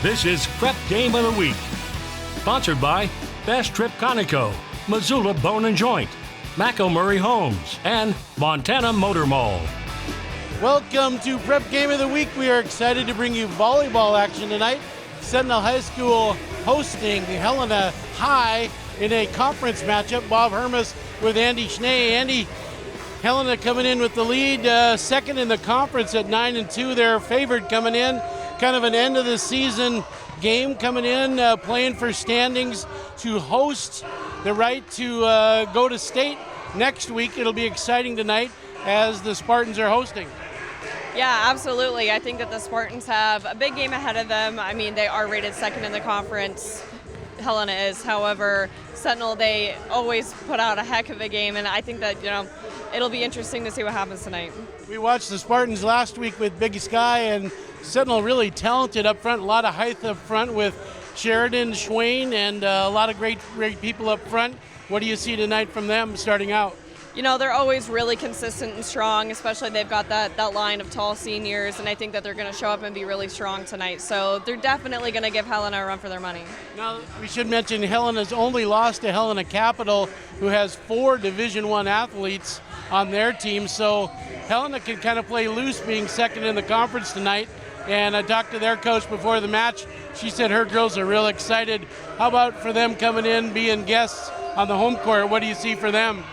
This is Prep Game of the Week. Sponsored by Best Trip Conoco, Missoula Bone and Joint, McElmurray Homes, and Montana Motor Mall. Welcome to Prep Game of the Week. We are excited to bring you volleyball action tonight. Sentinel High School hosting Helena High in a conference matchup. Bob Hermes with Andy Schnee. Andy, Helena coming in with the lead, second in the conference at 9-2. They're favored coming in. Kind of an end of the season game coming in, playing for standings to host the right to go to state next week. It'll be exciting tonight as the Spartans are hosting. Yeah, absolutely. I think that the Spartans have a big game ahead of them. I mean, they are rated second in the conference. Helena is. However, Sentinel, they always put out a heck of a game, and I think that, it'll be interesting to see what happens tonight. We watched the Spartans last week with Big Sky, and Sentinel really talented up front, a lot of height up front with Sheridan, Schwain, and a lot of great people up front. What do you see tonight from them starting out? They're always really consistent and strong, especially they've got that line of tall seniors, and I think that they're going to show up and be really strong tonight. So they're definitely going to give Helena a run for their money. Now, we should mention Helena's only lost to Helena Capital, who has 4 Division I athletes on their team. So Helena can kind of play loose being second in the conference tonight. And I talked to their coach before the match. She said her girls are real excited. How about for them coming in, being guests on the home court? What do you see for them?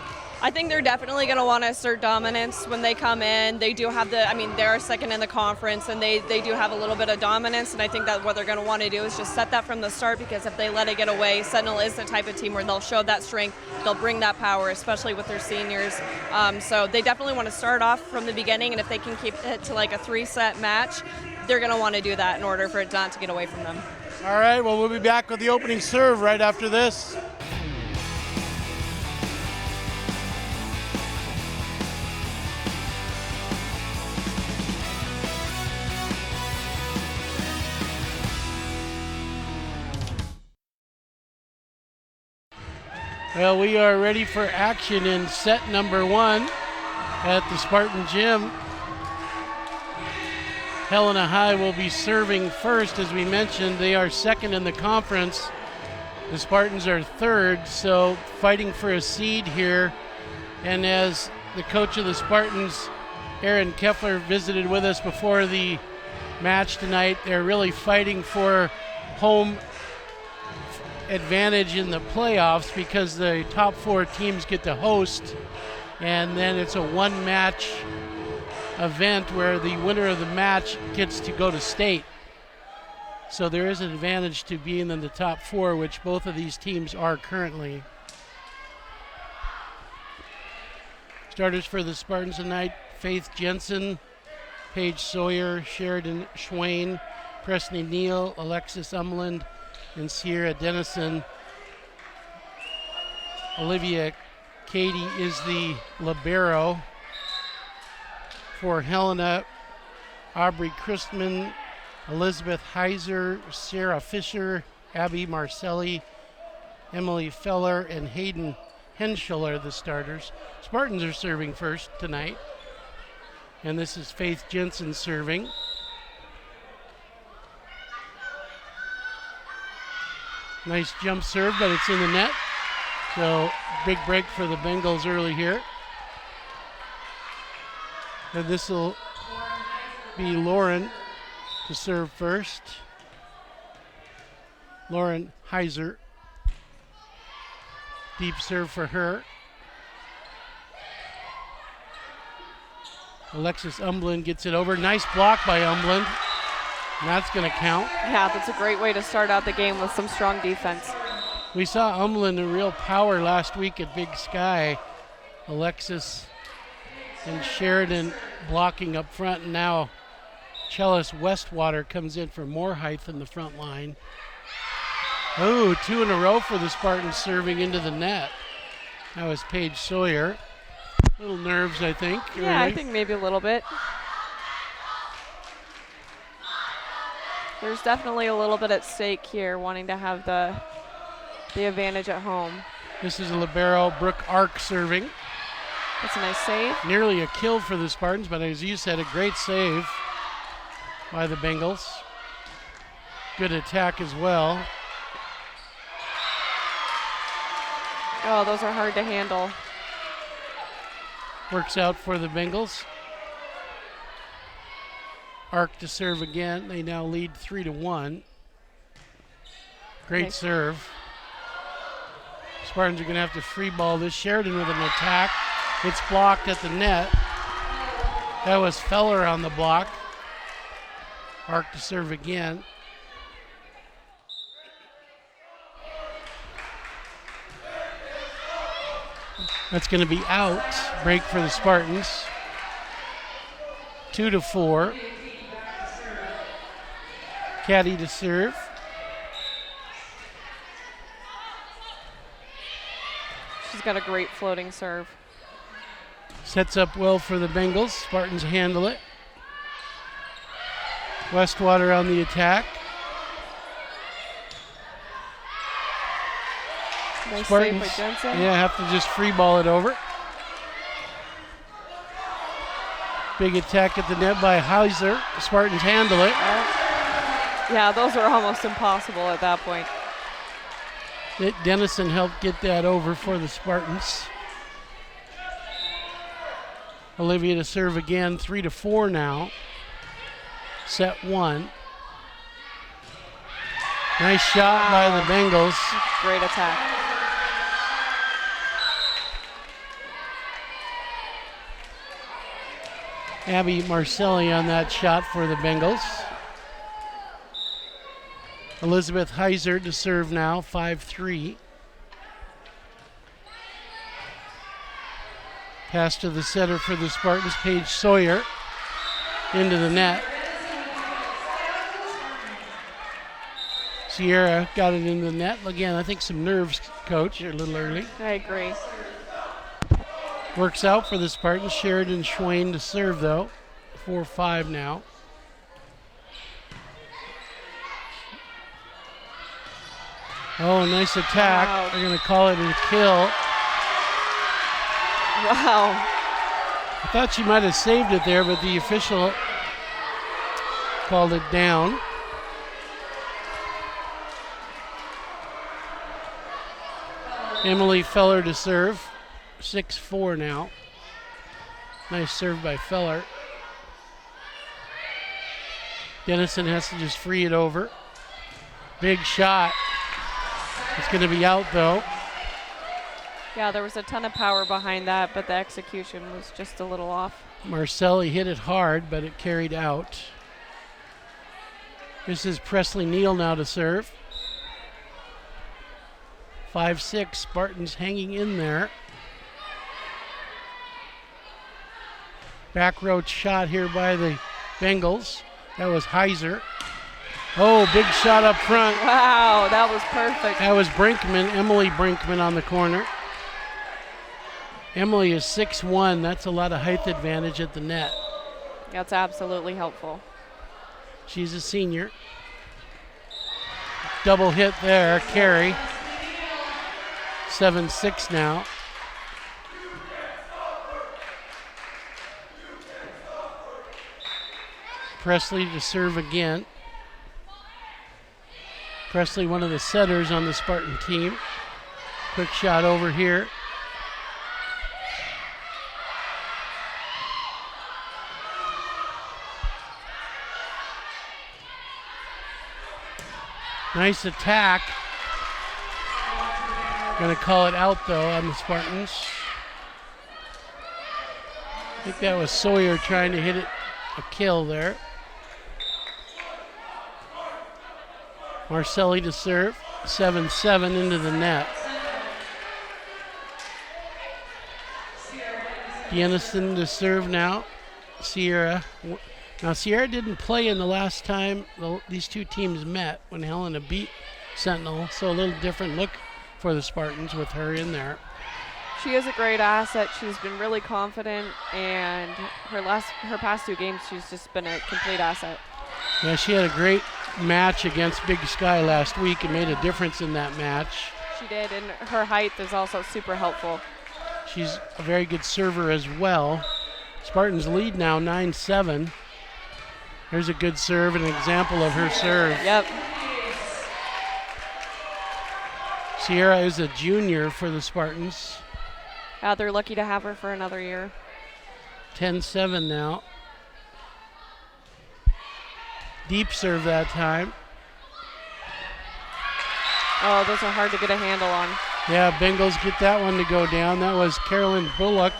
I think they're definitely going to want to assert dominance when they come in. They do have they're second in the conference, and they do have a little bit of dominance, and I think that what they're going to want to do is just set that from the start, because if they let it get away, Sentinel is the type of team where they'll show that strength, they'll bring that power, especially with their seniors. So they definitely want to start off from the beginning, and if they can keep it to like a 3-set match, they're going to want to do that in order for it not to get away from them. All right, well, we'll be back with the opening serve right after this. Well, we are ready for action in set number 1 at the Spartan Gym. Helena High will be serving first. As we mentioned, they are second in the conference. The Spartans are third, so fighting for a seed here. And as the coach of the Spartans, Aaron Keffler, visited with us before the match tonight, they're really fighting for home advantage in the playoffs because the top 4 teams get to host, and then it's a one-match event where the winner of the match gets to go to state. So there is an advantage to being in the top 4, which both of these teams are currently. Starters for the Spartans tonight: Faith Jensen, Paige Sawyer, Sheridan Schwain, Presley Neal, Alexis Umland, and Sierra Dennison. Olivia Cady is the libero. For Helena, Aubrey Christman, Elizabeth Heiser, Sarah Fisher, Abby Marcelli, Emily Feller, and Hayden Henschel are the starters. Spartans are serving first tonight. And this is Faith Jensen serving. Nice jump serve, but it's in the net. So big break for the Bengals early here. And this will be Lauren to serve first. Lauren Heiser. Deep serve for her. Alexis Umland gets it over. Nice block by Umland. And that's going to count. Yeah, that's a great way to start out the game with some strong defense. We saw Umland in real power last week at Big Sky. Alexis and Sheridan blocking up front, and now Chellis Westwater comes in for more height in the front line. Oh, 2 in a row for the Spartans serving into the net. That was Paige Sawyer. Little nerves, I think. Yeah, early. I think maybe a little bit. There's definitely a little bit at stake here, wanting to have the advantage at home. This is a libero, Brooke Ark, serving. That's a nice save. Nearly a kill for the Spartans, but as you said, a great save by the Bengals. Good attack as well. Oh, those are hard to handle. Works out for the Bengals. Arc to serve again. They now lead 3-1. Great Nice. serve. Spartans are going to have to free ball this. Sheridan with an attack. It's blocked at the net. That was Feller on the block. Arc to serve again. That's going to be out. Break for the Spartans. 2-4. Caddy to serve. She's got a great floating serve. Sets up well for the Bengals. Spartans handle it. Westwater on the attack. Nice Spartans, save by Jensen. yeah, have to just free ball it over. Big attack at the net by Heiser. The Spartans handle it. Yeah, those are almost impossible at that point. Dennison helped get that over for the Spartans. Olivia to serve again, 3-4 now. Set 1. Nice shot by the Bengals. Great attack. Abby Marcelli on that shot for the Bengals. Elizabeth Heiser to serve now, 5-3. Pass to the setter for the Spartans, Paige Sawyer, into the net. Sierra got it into the net. Again, I think some nerves, coach, a little early. I agree. Works out for the Spartans. Sheridan Schwain to serve, though. 4-5 now. Oh, nice attack. Wow. They're going to call it a kill. Wow. I thought she might have saved it there, but the official called it down. Emily Feller to serve. 6-4 now. Nice serve by Feller. Dennison has to just free it over. Big shot. It's going to be out, though. Yeah, there was a ton of power behind that, but the execution was just a little off. Marcelli hit it hard, but it carried out. This is Presley Neal now to serve. 5-6, Spartans hanging in there. Back row shot here by the Bengals. That was Heiser. Oh, big shot up front. Wow, that was perfect. That was Brinkman, Emily Brinkman on the corner. Emily is 6'1". That's a lot of height advantage at the net. That's absolutely helpful. She's a senior. Double hit there, carry. 7-6 now. Presley to serve again. Presley, one of the setters on the Spartan team. Quick shot over here. Nice attack. Gonna call it out though on the Spartans. I think that was Sawyer trying to hit it a kill there. Marcelli to serve. 7-7 into the net. Dennison to serve now. Sierra. Now Sierra didn't play in the last time these two teams met when Helena beat Sentinel, so a little different look for the Spartans with her in there. She is a great asset. She's been really confident, and her past two games, she's just been a complete asset. Yeah, she had a great match against Big Sky last week and made a difference in that match. She did, and her height is also super helpful. She's a very good server as well. Spartans lead now 9-7. Here's a good serve, an example of her serve. Yep. Sierra is a junior for the Spartans. They're lucky to have her for another year. 10-7 now. Deep serve that time. Oh, those are hard to get a handle on. Yeah, Bengals get that one to go down. That was Carolyn Bullock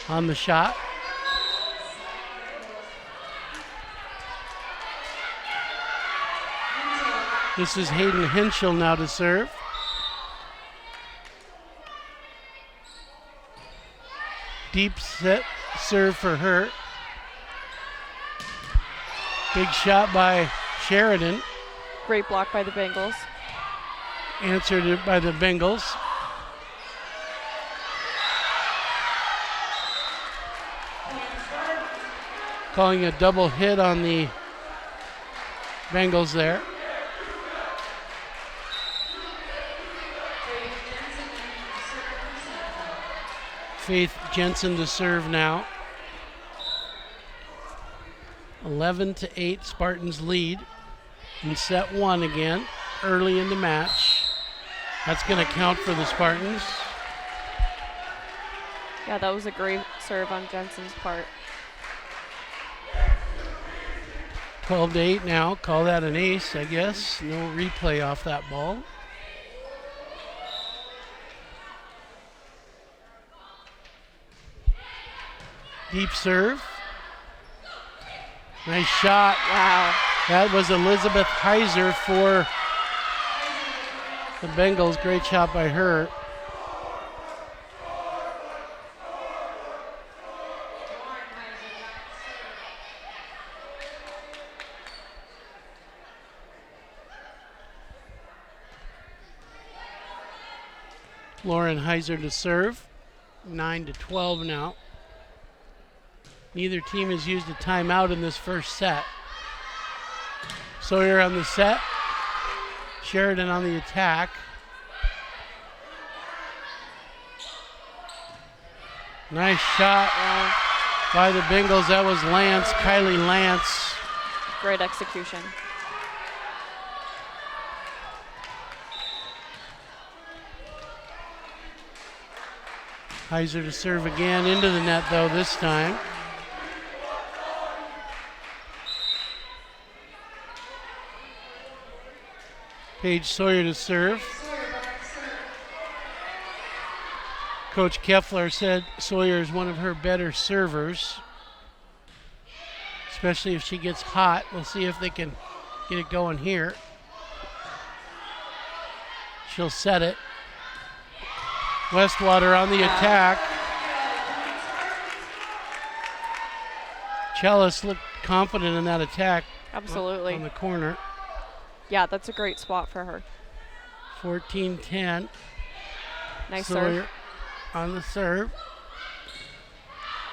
on the shot. This is Hayden Henschel now to serve. Deep set serve for her. Big shot by Sheridan. Great block by the Bengals. Answered it by the Bengals. Calling a double hit on the Bengals there. Faith Jensen to serve now. 11-8 Spartans lead in set one again, early in the match. That's going to count for the Spartans. Yeah, that was a great serve on Jensen's part. 12-8 now. Call that an ace, I guess. No replay off that ball. Deep serve. Nice shot. Wow. That was Elizabeth Heiser for the Bengals. Great shot by her. Lauren Heiser to serve. 9-12 now. Neither team has used a timeout in this first set. Sawyer on the set. Sheridan on the attack. Nice shot by the Bengals. That was Lance, Kylie Lance. Great execution. Heiser to serve again, into the net though this time. Paige Sawyer to serve. Coach Keffler said Sawyer is one of her better servers, especially if she gets hot. We'll see if they can get it going here. She'll set it. Westwater on the attack. Chellis looked confident in that attack. Absolutely. On the corner. Yeah, that's a great spot for her. 14-10. Nice Sawyer serve. on the serve.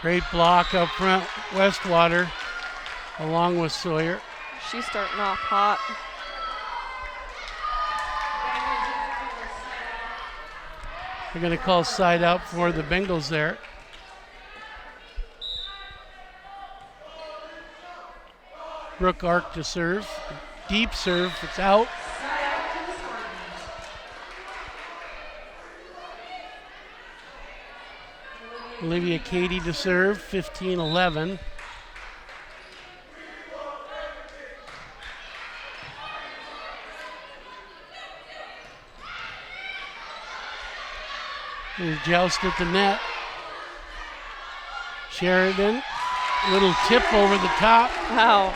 Great block up front. Westwater along with Sawyer. She's starting off hot. They're going to call side out for the Bengals there. Brooke Ark to serve. Deep serve, it's out. Olivia Cady to serve, 15-11. Joust at the net. Sheridan, little tip over the top. Wow,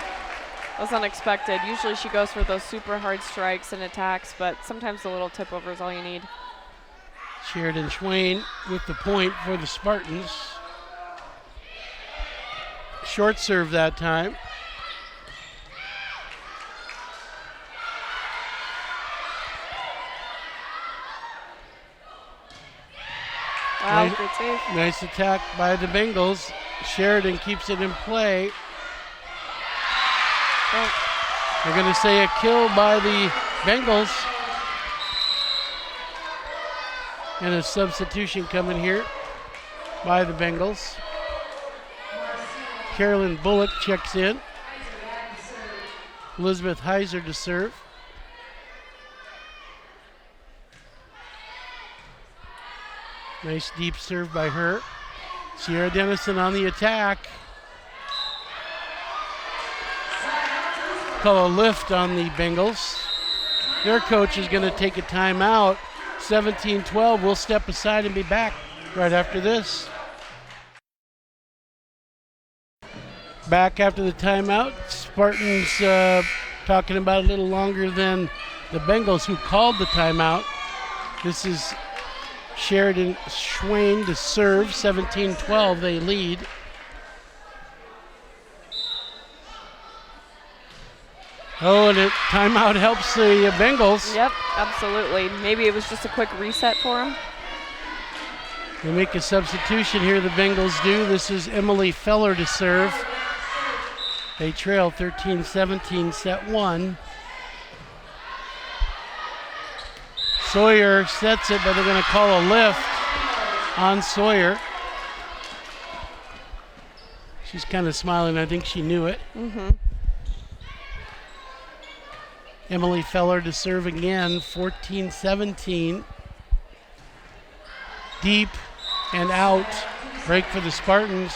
that was unexpected. Usually she goes for those super hard strikes and attacks, but sometimes the little tip over is all you need. Sheridan Schwain with the point for the Spartans. Short serve that time. Wow, great save. Nice attack by the Bengals. Sheridan keeps it in play. Oh. They're going to say a kill by the Bengals. And a substitution coming here by the Bengals. Carolyn Bullock checks in. Elizabeth Heiser to serve. Nice deep serve by her. Sierra Dennison on the attack. Call a lift on the Bengals. Their coach is going to take a timeout. 17-12. We'll step aside and be back right after this. Back after the timeout. Spartans talking about a little longer than the Bengals, who called the timeout. This is Sheridan Schwain to serve. 17-12, they lead. Oh, and a timeout helps the Bengals. Yep, absolutely. Maybe it was just a quick reset for them. They make a substitution here, the Bengals do. This is Emily Feller to serve. They trail 13-17, set one. Sawyer sets it, but they're going to call a lift on Sawyer. She's kind of smiling. I think she knew it. Emily Feller to serve again, 14-17. Deep and out. Break for the Spartans.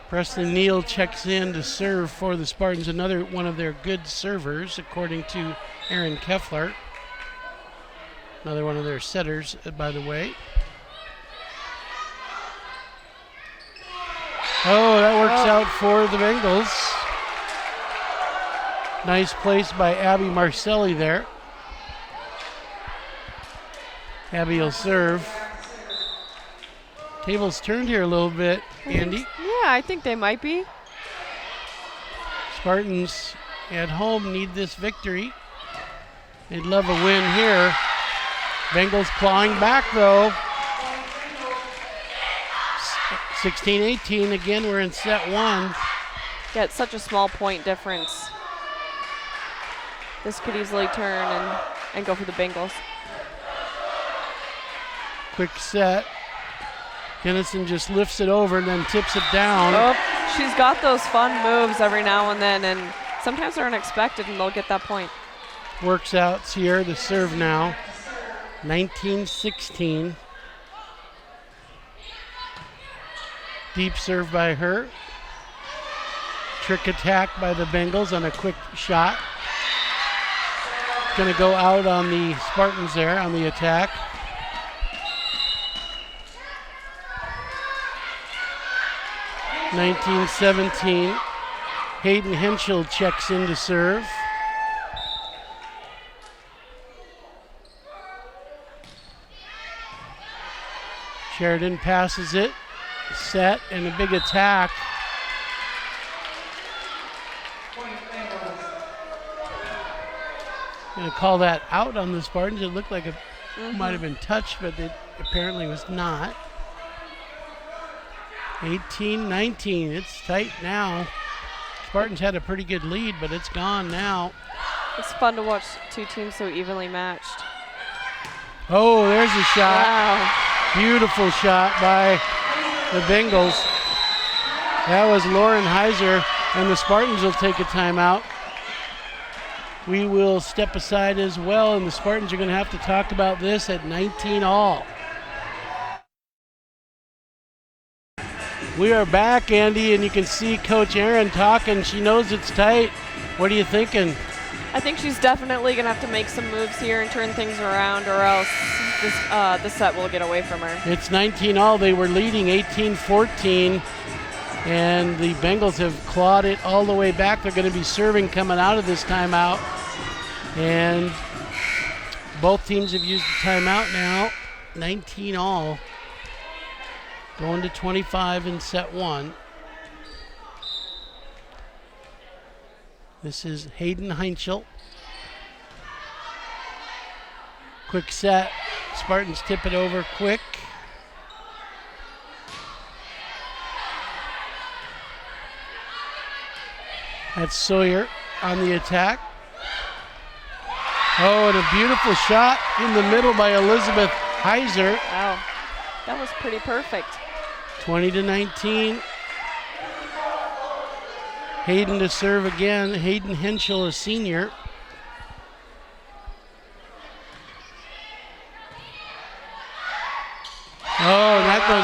Preston Neal checks in to serve for the Spartans, another one of their good servers, according to Aaron Keffler. Another one of their setters, by the way. Oh, that works out for the Bengals. Nice place by Abby Marcelli there. Abby will serve. Tables turned here a little bit, Andy. Yeah, I think they might be. Spartans at home need this victory. They'd love a win here. Bengals clawing back though. 16-18, again we're in set one. Yeah, it's such a small point difference. This could easily turn and go for the Bengals. Quick set. Dennison just lifts it over and then tips it down. Oh, she's got those fun moves every now and then, and sometimes they're unexpected and they'll get that point. Works out. Sierra to serve now. 19-16. Deep serve by her. Trick attack by the Bengals on a quick shot. Going to go out on the Spartans there on the attack. (19-17). Hayden Henschel checks in to serve. Sheridan passes it. Set and a big attack. Going to call that out on the Spartans. It looked like it might have been touched, but it apparently was not. 18-19, it's tight now. Spartans had a pretty good lead, but it's gone now. It's fun to watch two teams so evenly matched. Oh, there's a shot. Wow. Beautiful shot by the Bengals. That was Lauren Heiser, and the Spartans will take a timeout. We will step aside as well, and the Spartans are going to have to talk about this at 19 all. We are back, Andy, and you can see Coach Aaron talking. She knows it's tight. What are you thinking? I think she's definitely going to have to make some moves here and turn things around, or else this set will get away from her. It's 19 all. They were leading 18-14, and the Bengals have clawed it all the way back. They're going to be serving coming out of this timeout, and both teams have used the timeout now. 19 all. Going to 25 in set one. This is Hayden Heinschel. Quick set. Spartans tip it over quick. That's Sawyer on the attack. Oh, and a beautiful shot in the middle by Elizabeth Heiser. Wow, that was pretty perfect. 20-19. Hayden to serve again. Hayden Henschel, a senior.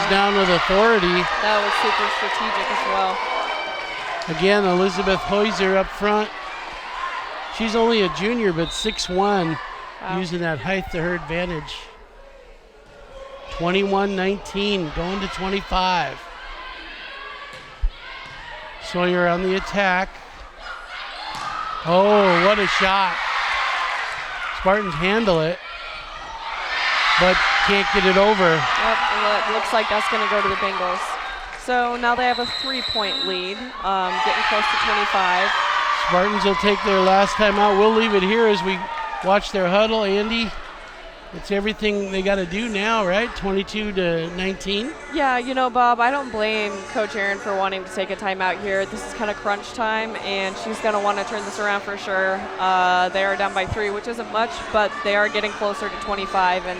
down with authority. That was super strategic as well. Again, Elizabeth Heuser up front. She's only a junior, but 6'1", using that height to her advantage. 21-19, going to 25. Sawyer on the attack. Oh, what a shot. Spartans handle it, but can't get it over. Yep, it looks like that's going to go to the Bengals. So now they have a 3-point lead, getting close to 25. Spartans will take their last time out. We'll leave it here as we watch their huddle. Andy, it's everything they got to do now, right? 22-19. Yeah, you know, Bob, I don't blame Coach Aaron for wanting to take a timeout here. This is kind of crunch time, and she's going to want to turn this around for sure. They are down by 3, which isn't much, but they are getting closer to 25. And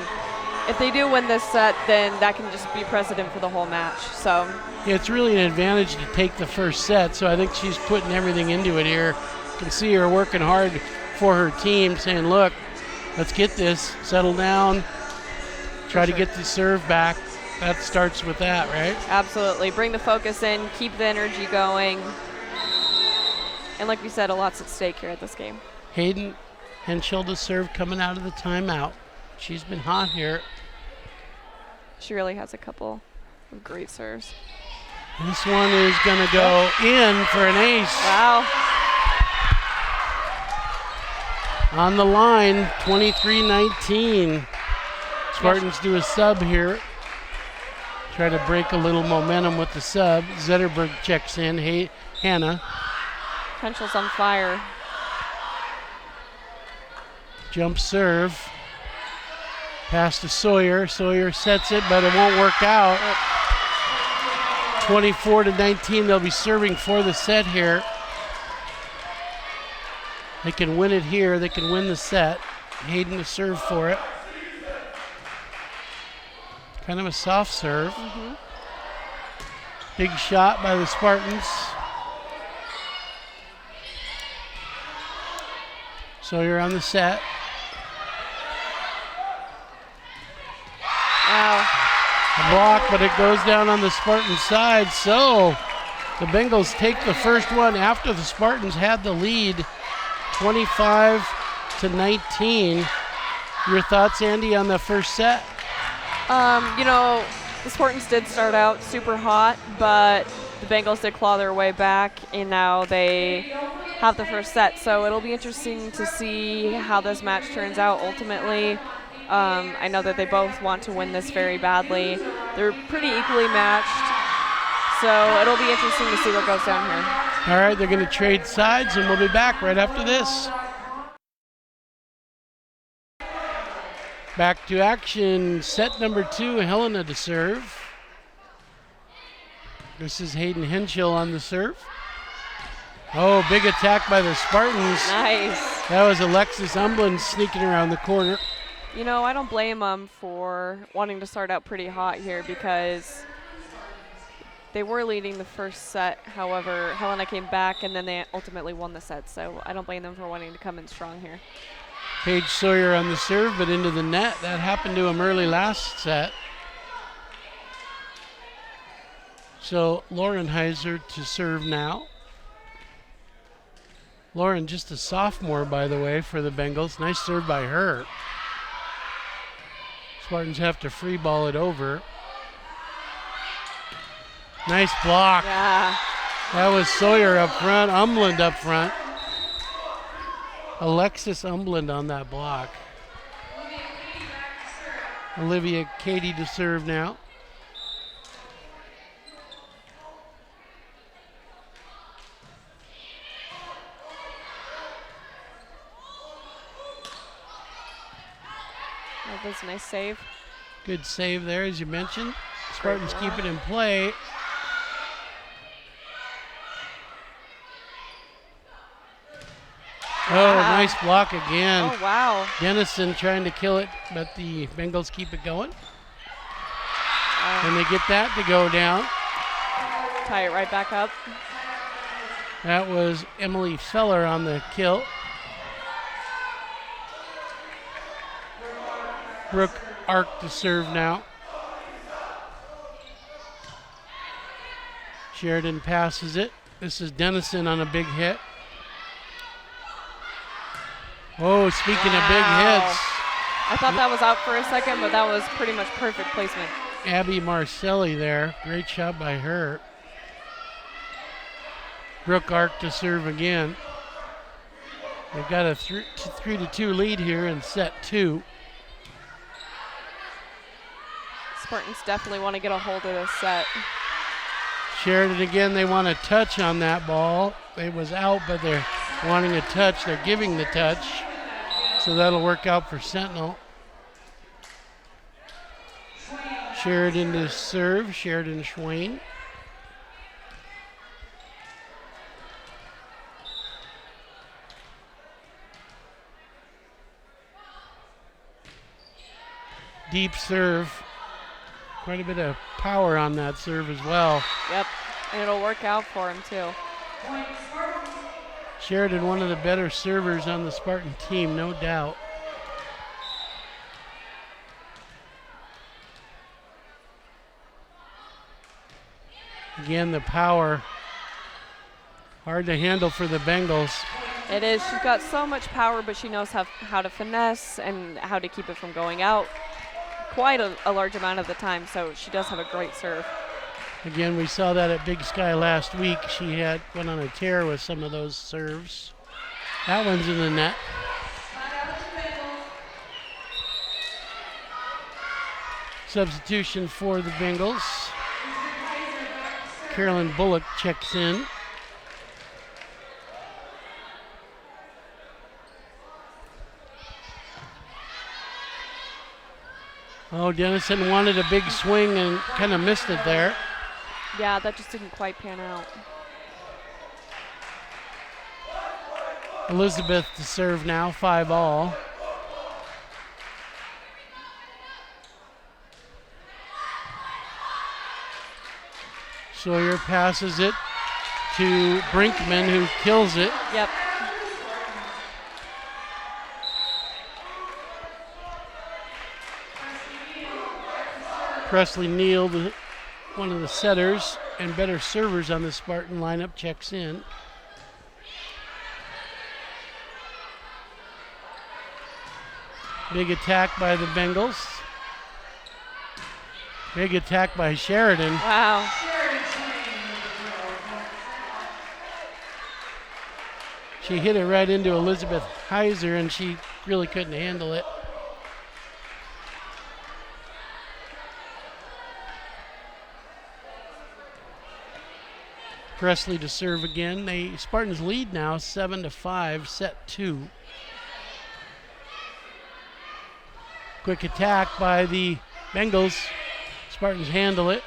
if they do win this set, then that can just be precedent for the whole match. So yeah, it's really an advantage to take the first set, so I think she's putting everything into it here. You can see her working hard for her team, saying, look, let's get this, settle down, try to get the serve back. That starts with that, right? Absolutely. Bring the focus in, keep the energy going. And like we said, a lot's at stake here at this game. Hayden Henschel to serve coming out of the timeout. She's been hot here. She really has a couple of great serves. This one is going to go in for an ace. Wow. On the line, 23-19. Spartans do a sub here. Try to break a little momentum with the sub. Zetterberg checks in. Hey, Hannah. Henschel's on fire. Jump serve. Pass to Sawyer. Sawyer sets it, but it won't work out. 24-19. They'll be serving for the set here. They can win it here. They can win the set. Hayden to serve for it. Kind of a soft serve. Mm-hmm. Big shot by the Spartans. Sawyer on the set. Wow. A block, but it goes down on the Spartan side. So the Bengals take the first one after the Spartans had the lead, 25-19. Your thoughts, Andy, on the first set? You know, the Spartans did start out super hot, but the Bengals did claw their way back, and now they have the first set. So it'll be interesting to see how this match turns out ultimately. I know that they both want to win this very badly. They're pretty equally matched, so it'll be interesting to see what goes down here. All right, they're going to trade sides, and we'll be back right after this. Back to action, set number 2, Helena to serve. This is Hayden Henschel on the serve. Oh, big attack by the Spartans. Nice. That was Alexis Umblin sneaking around the corner. You know, I don't blame them for wanting to start out pretty hot here because they were leading the first set. However, Helena came back and then they ultimately won the set. So I don't blame them for wanting to come in strong here. Paige Sawyer on the serve, but into the net. That happened to him early last set. So Lauren Heiser to serve now. Lauren, just a sophomore, by the way, for the Bengals. Nice serve by her. Spartans have to free ball it over. Nice block. Yeah. That was Sawyer up front, Umland up front. Alexis Umland on that block. Olivia Katie to serve now. That was a nice save. Good save there, as you mentioned. Spartans keep it in play. Oh, nice block again. Oh, wow. Dennison trying to kill it, but the Bengals keep it going. And they get that to go down. Tie it right back up. That was Emily Feller on the kill. Brooke Ark to serve now. Sheridan passes it. This is Dennison on a big hit. Oh, speaking of big hits. I thought that was out for a second, but that was pretty much perfect placement. Abby Marcelli there. Great shot by her. Brooke Ark to serve again. They've got a 3-2 lead here in set 2. Spartans definitely want to get a hold of this set. Sheridan again, they want a touch on that ball. It was out, but they're wanting a touch. They're giving the touch. So that'll work out for Sentinel. Sheridan to serve. Sheridan Schwain. Deep serve. Quite a bit of power on that serve as well. Yep, and it'll work out for him too. Sheridan, one of the better servers on the Spartan team, no doubt. Again, the power. Hard to handle for the Bengals. It is. She's got so much power, but she knows how to finesse and how to keep it from going out quite a large amount of the time, so she does have a great serve. Again, we saw that at Big Sky last week. She went on a tear with some of those serves. That one's in the net. Substitution for the Bengals. Carolyn Bullock checks in. Oh, Dennison wanted a big swing and kind of missed it there. Yeah, that just didn't quite pan out. Elizabeth to serve now, 5-all. Sawyer passes it to Brinkman, who kills it. Yep. Presley Neal, one of the setters and better servers on the Spartan lineup, checks in. Big attack by the Bengals. Big attack by Sheridan. Wow. She hit it right into Elizabeth Heiser, and she really couldn't handle it. Presley to serve again. The Spartans lead now 7-5, set 2. Quick attack by the Bengals. Spartans handle it.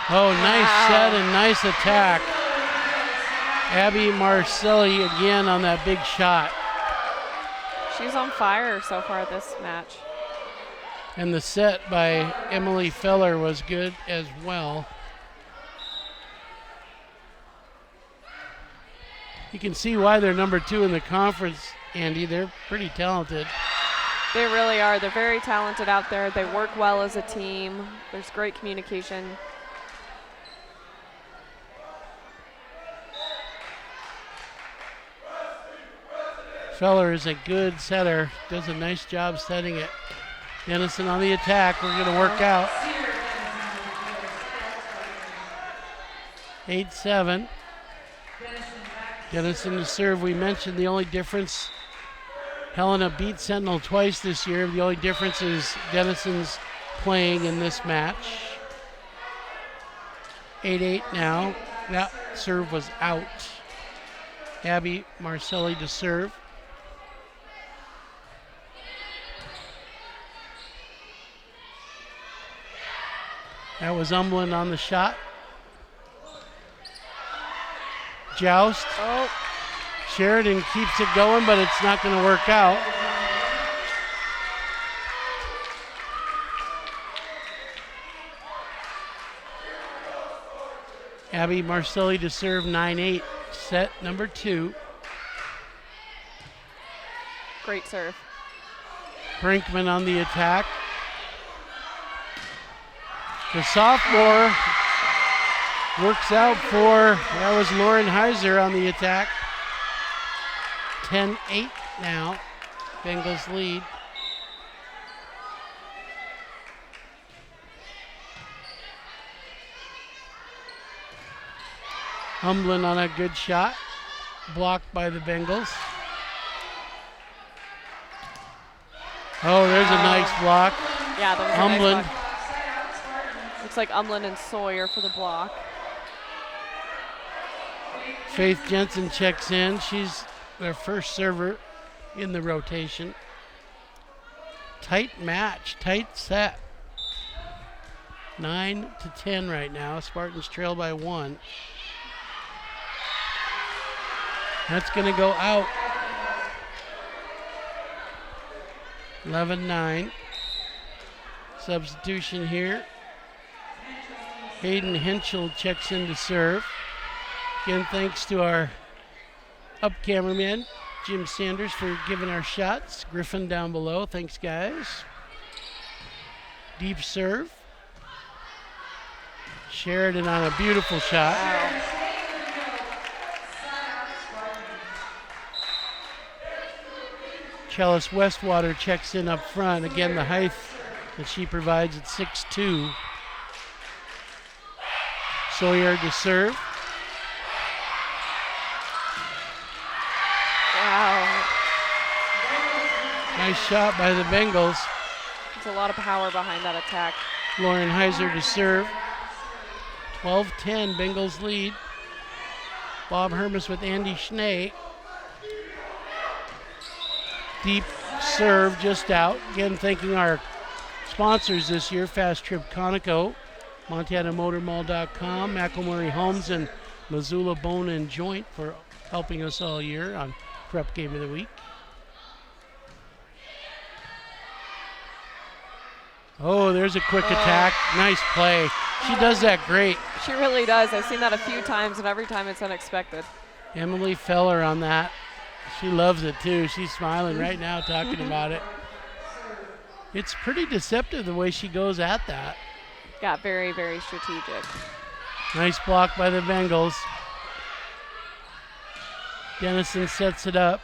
Oh, nice set and nice attack. Abby Marcelli again on that big shot. She's on fire so far this match. And the set by Emily Feller was good as well. You can see why they're number 2 in the conference, Andy. They're pretty talented. They really are. They're very talented out there. They work well as a team. There's great communication. Feller is a good setter. Does a nice job setting it. Dennison on the attack. We're going to work out. 8-7. Dennison to serve. We mentioned the only difference. Helena beat Sentinel twice this year. The only difference is Dennison's playing in this match. 8-8 now. That serve was out. Abby Marcelli to serve. That was Umblin on the shot. Joust. Oh. Sheridan keeps it going, but it's not going to work out. Abby Marcelli to serve 9-8, set number 2. Great serve. Brinkman on the attack. The sophomore works out for, that was Lauren Heiser on the attack. 10-8 now, Bengals lead. Humblin on a good shot, blocked by the Bengals. Oh, there's a nice block. Yeah, that was Humblin. a nice block. Looks like Umlin and Sawyer for the block. Faith Jensen checks in. She's their first server in the rotation. Tight match, tight set. 9-10 right now. Spartans trail by 1. That's going to go out. 11-9. Substitution here. Hayden Henschel checks in to serve. Again, thanks to our up cameraman, Jim Sanders, for giving our shots. Griffin down below. Thanks, guys. Deep serve. Sheridan on a beautiful shot. Wow. Chalice Westwater checks in up front. Again, the height that she provides at 6'2". Sawyer to serve. Wow. Nice shot by the Bengals. There's a lot of power behind that attack. Lauren Heiser to serve. 12-10, Bengals lead. Bob Hermes with Andy Schnee. Deep serve just out. Again, thanking our sponsors this year, Fast Trip Conoco, MontanaMotorMall.com, McElmurray Homes, and Missoula Bone and Joint for helping us all year on Prep Game of the Week. Oh, there's a quick attack. Nice play. She does that great. She really does. I've seen that a few times, and every time it's unexpected. Emily Feller on that. She loves it too. She's smiling right now talking about it. It's pretty deceptive the way she goes at that. Got very, very strategic. Nice block by the Bengals. Dennison sets it up.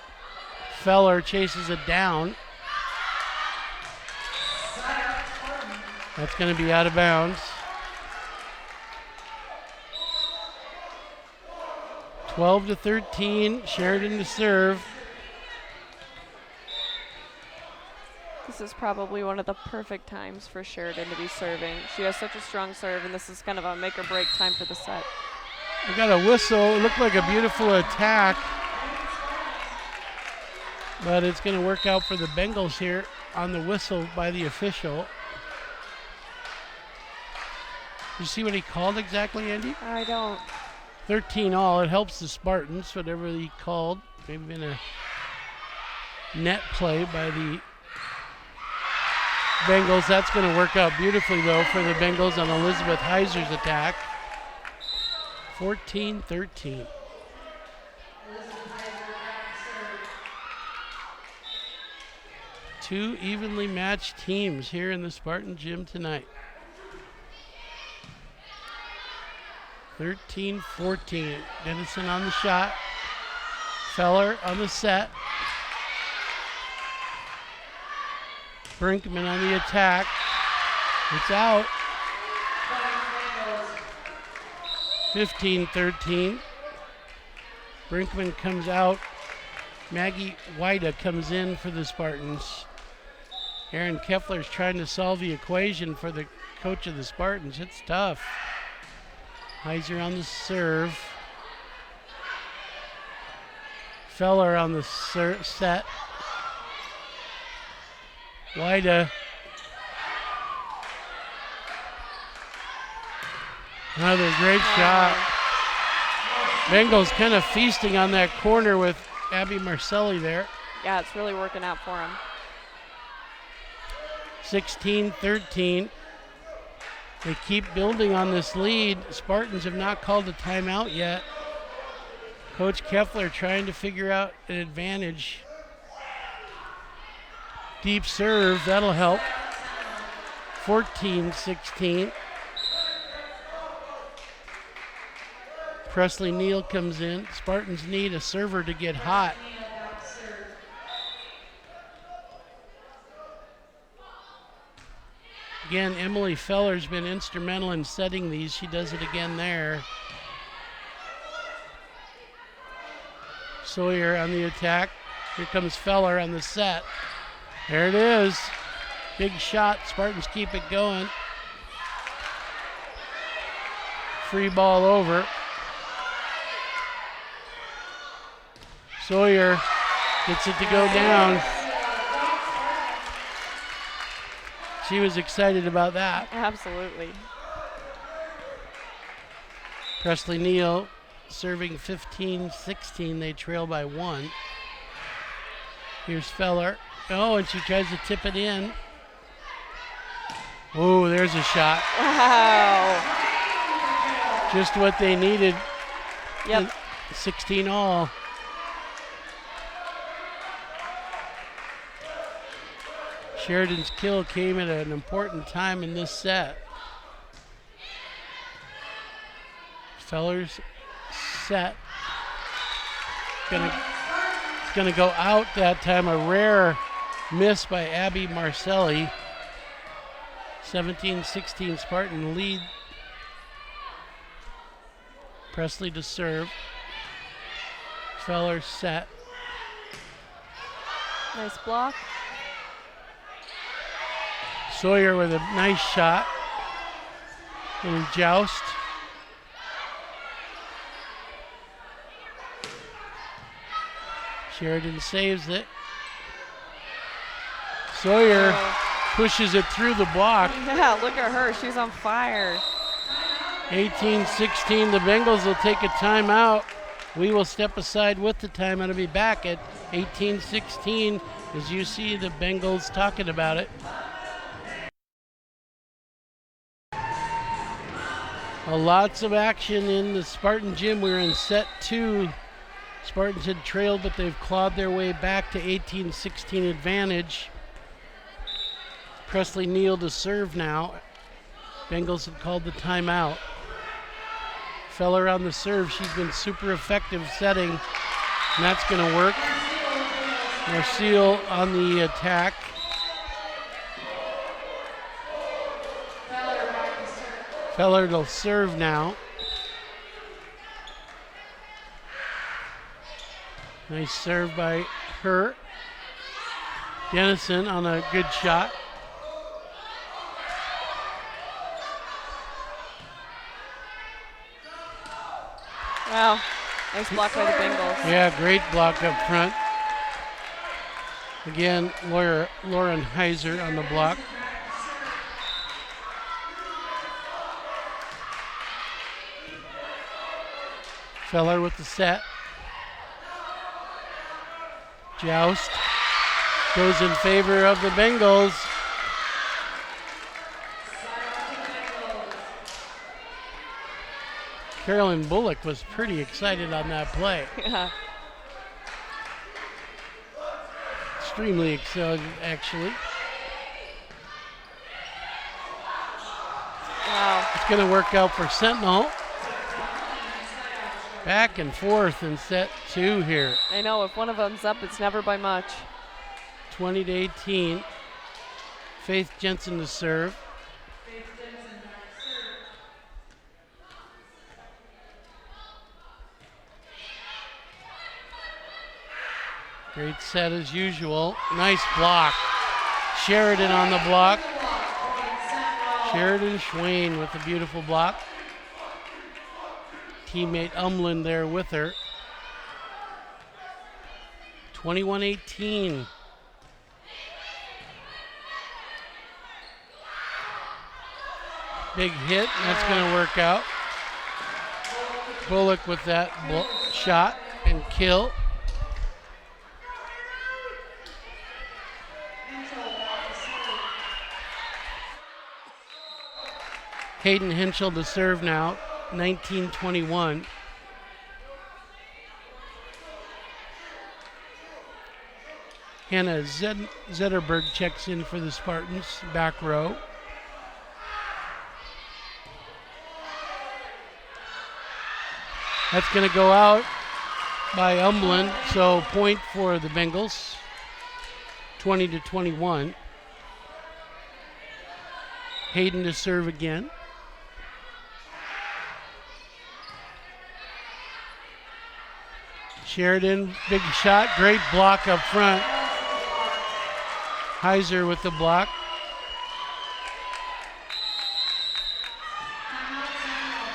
Feller chases it down. That's going to be out of bounds. 12-13, Sheridan to serve. This is probably one of the perfect times for Sheridan to be serving. She has such a strong serve, and this is kind of a make or break time for the set. We got a whistle. It looked like a beautiful attack, but it's going to work out for the Bengals here on the whistle by the official. Did you see what he called exactly, Andy? I don't. 13 all. It helps the Spartans, whatever he called. Maybe been a net play by the Bengals. That's going to work out beautifully, though, for the Bengals on Elizabeth Heiser's attack. 14-13. Two evenly matched teams here in the Spartan Gym tonight. 13-14. Dennison on the shot. Feller on the set. Brinkman on the attack. It's out. 15-13. Brinkman comes out. Maggie Wida comes in for the Spartans. Aaron Keffler's trying to solve the equation for the coach of the Spartans. It's tough. Heiser on the serve. Feller on the set. Wida. Another great shot. Bengals kind of feasting on that corner with Abby Marcelli there. Yeah, it's really working out for him. 16-13. They keep building on this lead. Spartans have not called a timeout yet. Coach Keffler trying to figure out an advantage. Deep serve, that'll help. 14-16. Presley Neal comes in. Spartans need a server to get hot. Again, Emily Feller's been instrumental in setting these. She does it again there. Sawyer on the attack. Here comes Feller on the set. There it is. Big shot. Spartans keep it going. Free ball over. Sawyer gets it to go down. She was excited about that. Absolutely. Presley Neal serving 15-16. They trail by 1. Here's Feller. Oh, and she tries to tip it in. Oh, there's a shot. Wow. Just what they needed. Yep. 16 all. Sheridan's kill came at an important time in this set. Feller's set. Gonna go out that time. A rare miss by Abby Marcelli. 17-16 Spartan lead. Presley to serve. Feller set. Nice block. Sawyer with a nice shot. Little joust. Sheridan saves it. Sawyer pushes it through the block. Yeah, look at her. She's on fire. 18-16. The Bengals will take a timeout. We will step aside with the timeout and be back at 18-16 as you see the Bengals talking about it. Lots of action in the Spartan gym. We're in set 2. Spartans had trailed, but they've clawed their way back to 18-16 advantage. Presley Neal to serve now. Bengals have called the timeout. Feller on the serve. She's been super effective setting, and that's going to work. Marcille on the attack. Feller will serve now. Nice serve by her. Dennison on a good shot. Wow. Nice block by the Bengals. Yeah, great block up front. Again, Lauren Heiser on the block. Feller with the set. Joust goes in favor of the Bengals. Carolyn Bullock was pretty excited on that play. Yeah. Extremely excited, actually. Wow. It's going to work out for Sentinel. Back and forth in set 2 here. I know, if one of them's up, it's never by much. 20-18. Faith Jensen to serve. Great set as usual. Nice block. Sheridan on the block. Sheridan Schwain with a beautiful block. Teammate Umlin there with her. 21-18. Big hit, and that's going to work out. Bullock with that shot and kill. Hayden Henschel to serve now. 19-21. Hannah Zetterberg checks in for the Spartans, back row. That's going to go out by Umblin, so point for the Bengals, 20-21. Hayden to serve again. Sheridan, big shot, great block up front. Heiser with the block.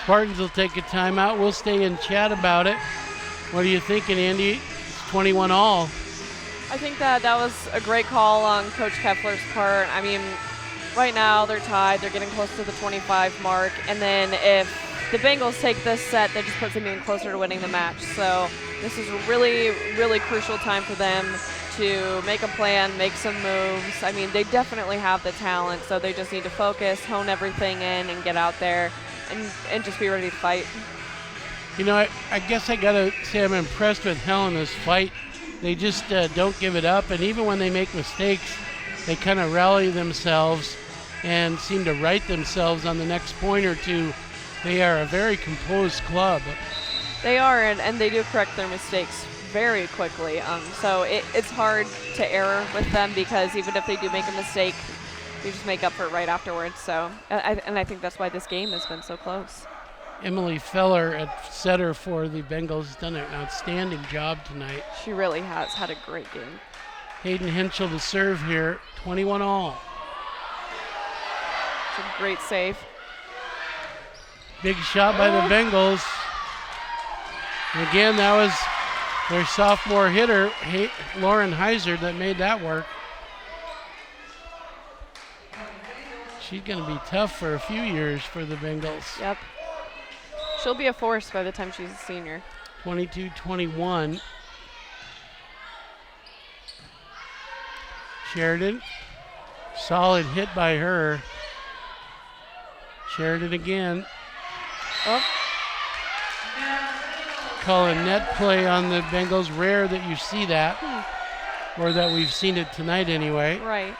Spartans will take a timeout. We'll stay and chat about it. What are you thinking, Andy? It's 21 all. I think that was a great call on Coach Kepler's part. I mean, right now they're tied. They're getting close to the 25 mark. And then if the Bengals take this set, that just puts them even closer to winning the match. So this is a really, really crucial time for them to make a plan, make some moves. I mean, they definitely have the talent, so they just need to focus, hone everything in, and get out there and just be ready to fight. You know, I guess I got to say I'm impressed with Helena's fight. They just don't give it up, and even when they make mistakes, they kind of rally themselves and seem to right themselves on the next point or two. They are a very composed club. They are, and they do correct their mistakes very quickly. So it's hard to err with them because even if they do make a mistake, they just make up for it right afterwards. So, I think that's why this game has been so close. Emily Feller at setter for the Bengals has done an outstanding job tonight. She really has had a great game. Hayden Henschel to serve here, 21 all. It's a great save. Big shot by the Bengals. And again, that was their sophomore hitter, Lauren Heiser, that made that work. She's going to be tough for a few years for the Bengals. Yep. She'll be a force by the time she's a senior. 22-21. Sheridan. Solid hit by her. Sheridan again. Oh. Call a net play on the Bengals. Rare that you see that, or that we've seen it tonight anyway. Right.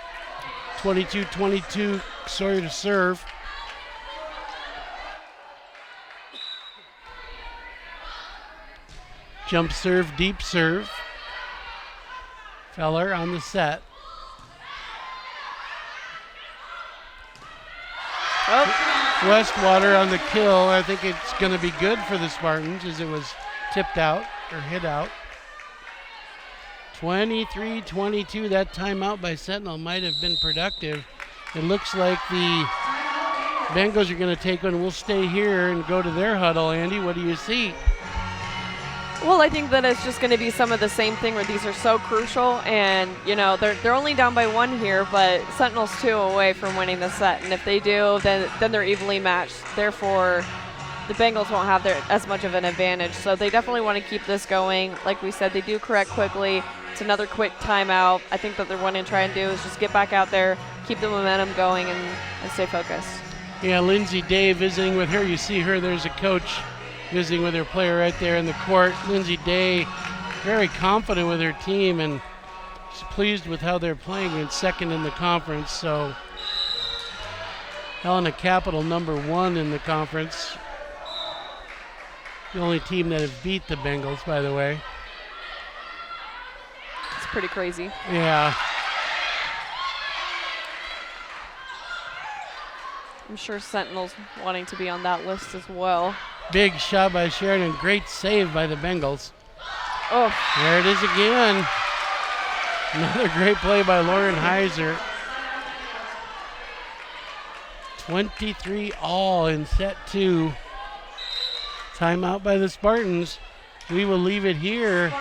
22-22, Sawyer to serve. Jump serve, deep serve. Feller on the set. Oh. Westwater on the kill. I think it's going to be good for the Spartans as it was tipped out or hit out. 23-22. That timeout by Sentinel might have been productive. It looks like the Bengals are going to take one. We'll stay here and go to their huddle. Andy, what do you see? Well, I think that it's just going to be some of the same thing where these are so crucial, and you know they're only down by one here, but Sentinel's 2 away from winning the set, and if they do, then they're evenly matched. Therefore, the Bengals won't have as much of an advantage. So they definitely want to keep this going. Like we said, they do correct quickly. It's another quick timeout. I think that they're wanting to try and do is just get back out there, keep the momentum going, and stay focused. Yeah, Lindsay Day visiting with her. You see her. There's a coach visiting with her player right there in the court. Lindsay Day, very confident with her team, and she's pleased with how they're playing in second in the conference. So Helena Capital #1 in the conference. The only team that have beat the Bengals, by the way. It's pretty crazy. Yeah. I'm sure Sentinel's wanting to be on that list as well. Big shot by Sheridan. Great save by the Bengals. Oh. There it is again. Another great play by Lauren Heiser. 23 all in set 2. Timeout by the Spartans. We will leave it here.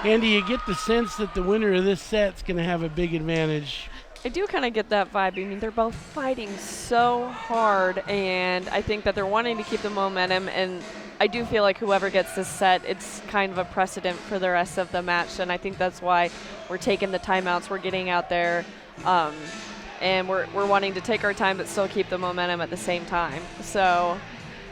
Andy, you get the sense that the winner of this set's going to have a big advantage. I do kind of get that vibe. I mean, they're both fighting so hard, and I think that they're wanting to keep the momentum, and I do feel like whoever gets this set, it's kind of a precedent for the rest of the match, and I think that's why we're taking the timeouts, we're getting out there, and we're wanting to take our time but still keep the momentum at the same time. So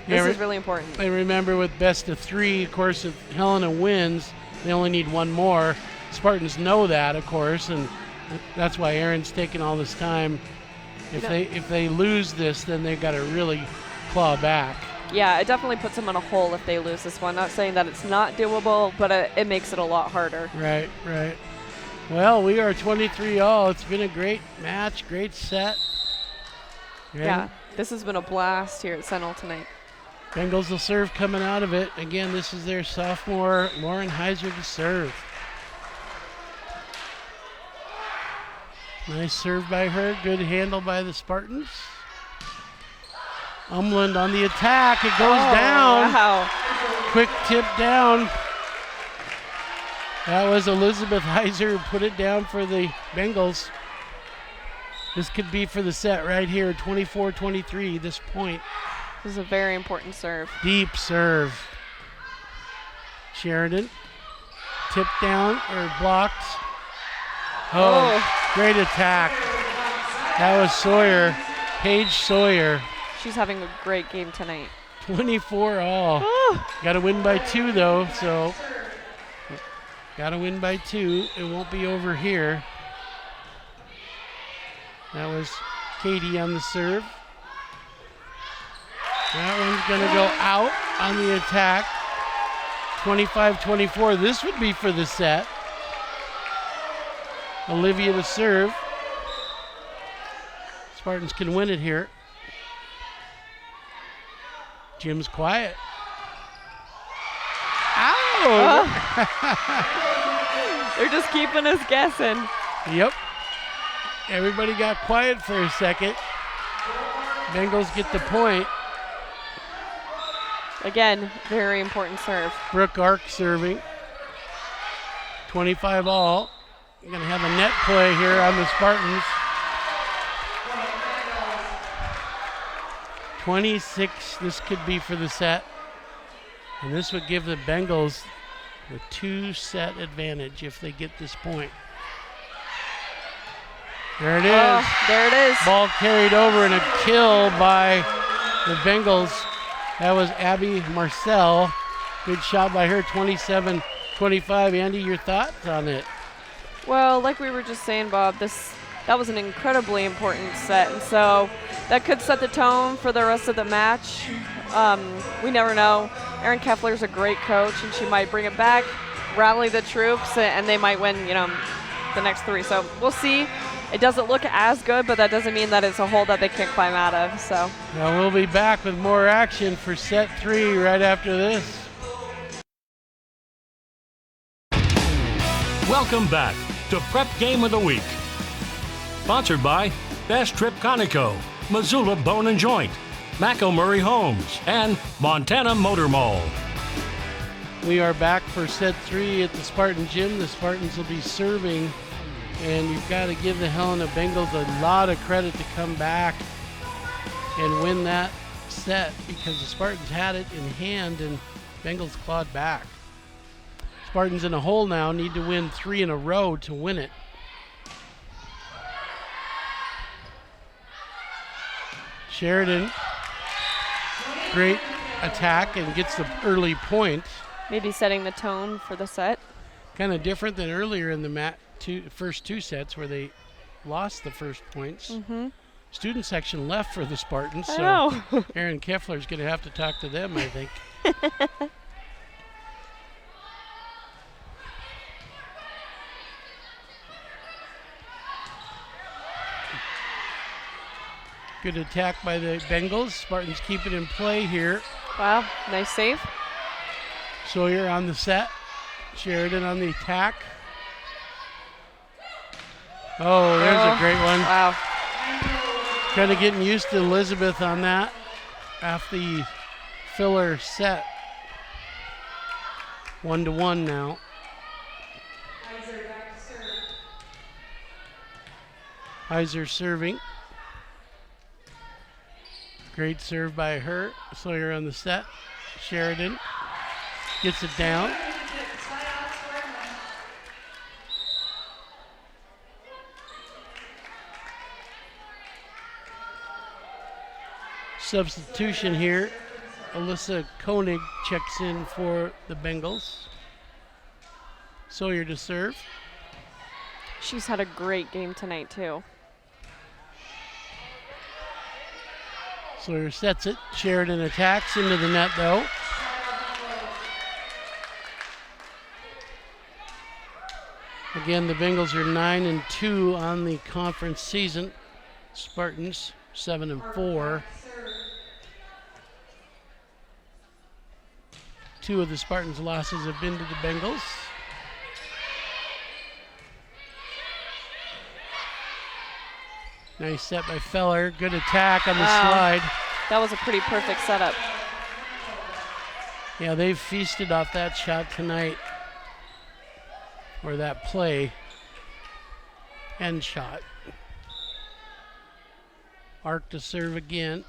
this is really important. And remember, with best of 3, of course, if Helena wins, they only need one more. Spartans know that, of course, and that's why Aaron's taking all this time. If they lose this, then they've got to really claw back. Yeah, it definitely puts them in a hole if they lose this one. Not saying that it's not doable, but it makes it a lot harder. Right, right. Well, we are 23-all. It's been a great match, great set. Yeah, this has been a blast here at Sentinel tonight. Bengals will serve coming out of it. Again, this is their sophomore, Lauren Heiser, to serve. Nice serve by her. Good handle by the Spartans. Umland on the attack. It goes down. Wow. Quick tip down. That was Elizabeth Heiser who put it down for the Bengals. This could be for the set right here, 24-23, this point. This is a very important serve. Deep serve. Sheridan. Tipped down or blocked. Oh, great attack. That was Sawyer. Paige Sawyer. She's having a great game tonight. 24-all. Got to win by 2 though, so got to win by 2. It won't be over here. That was Katie on the serve. That one's going to go out on the attack. 25-24. This would be for the set. Olivia to serve. Spartans can win it here. Jim's quiet. Ow! They're just keeping us guessing. Yep. Everybody got quiet for a second. Bengals get the point. Again, very important serve. Brooke Ark serving. 25-all. You're going to have a net play here on the Spartans. 26, this could be for the set. And this would give the Bengals the 2-set advantage if they get this point. There it is. There it is. Ball carried over and a kill by the Bengals. That was Abby Marcel. Good shot by her, 27-25. Andy, your thoughts on it? Well, like we were just saying, Bob, that was an incredibly important set, and so that could set the tone for the rest of the match. We never know. Erin Keffler's a great coach, and she might bring it back, rally the troops, and they might win, the next 3. So we'll see. It doesn't look as good, but that doesn't mean that it's a hole that they can't climb out of. So now we'll be back with more action for set 3 right after this. Welcome back to Prep Game of the Week. Sponsored by Best Trip Conoco, Missoula Bone and Joint, Murray Homes, and Montana Motor Mall. We are back for set 3 at the Spartan Gym. The Spartans will be serving, and you've got to give the Helena Bengals a lot of credit to come back and win that set, because the Spartans had it in hand and Bengals clawed back. Spartans in a hole now, need to win 3 in a row to win it. Sheridan, great attack and gets the early point. maybe setting the tone for the set. Kind of different than earlier in the first 2 sets where they lost the first points. Mm-hmm. Student section left for the Spartans, I so know. Erin Keffler's going to have to talk to them, I think. Good attack by the Bengals. Spartans keep it in play here. Wow, nice save. Sawyer on the set. Sheridan on the attack. Oh, there's a great one. Wow. Kind of getting used to Elizabeth on that after the filler set. 1-1 now. Heiser serving. Great serve by her. Sawyer on the set. Sheridan gets it down. Substitution here. Alyssa Koenig checks in for the Bengals. Sawyer to serve. She's had a great game tonight, too. Sawyer sets it. Sheridan attacks into the net, though. Again, the Bengals are 9-2 on the conference season. Spartans 7-4. Two of the Spartans' losses have been to the Bengals. Nice set by Feller. Good attack on the slide. That was a pretty perfect setup. Yeah, they've feasted off that shot tonight. Or that play. End shot. Arc to serve again.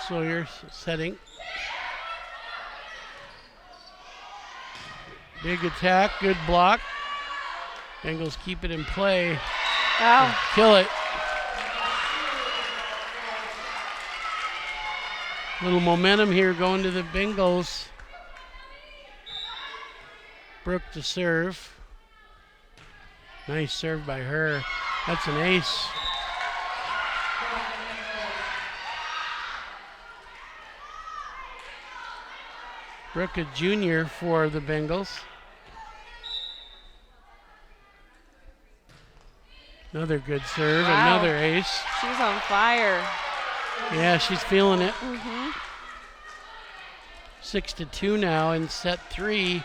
Sawyer setting. Big attack, good block. Bengals keep it in play. Wow. Kill it. Little momentum here going to the Bengals. Brooke to serve. Nice serve by her. That's an ace. Brooke, a junior for the Bengals. Another good serve, another ace. She's on fire. Yeah, she's feeling it. 6-2 now in set 3.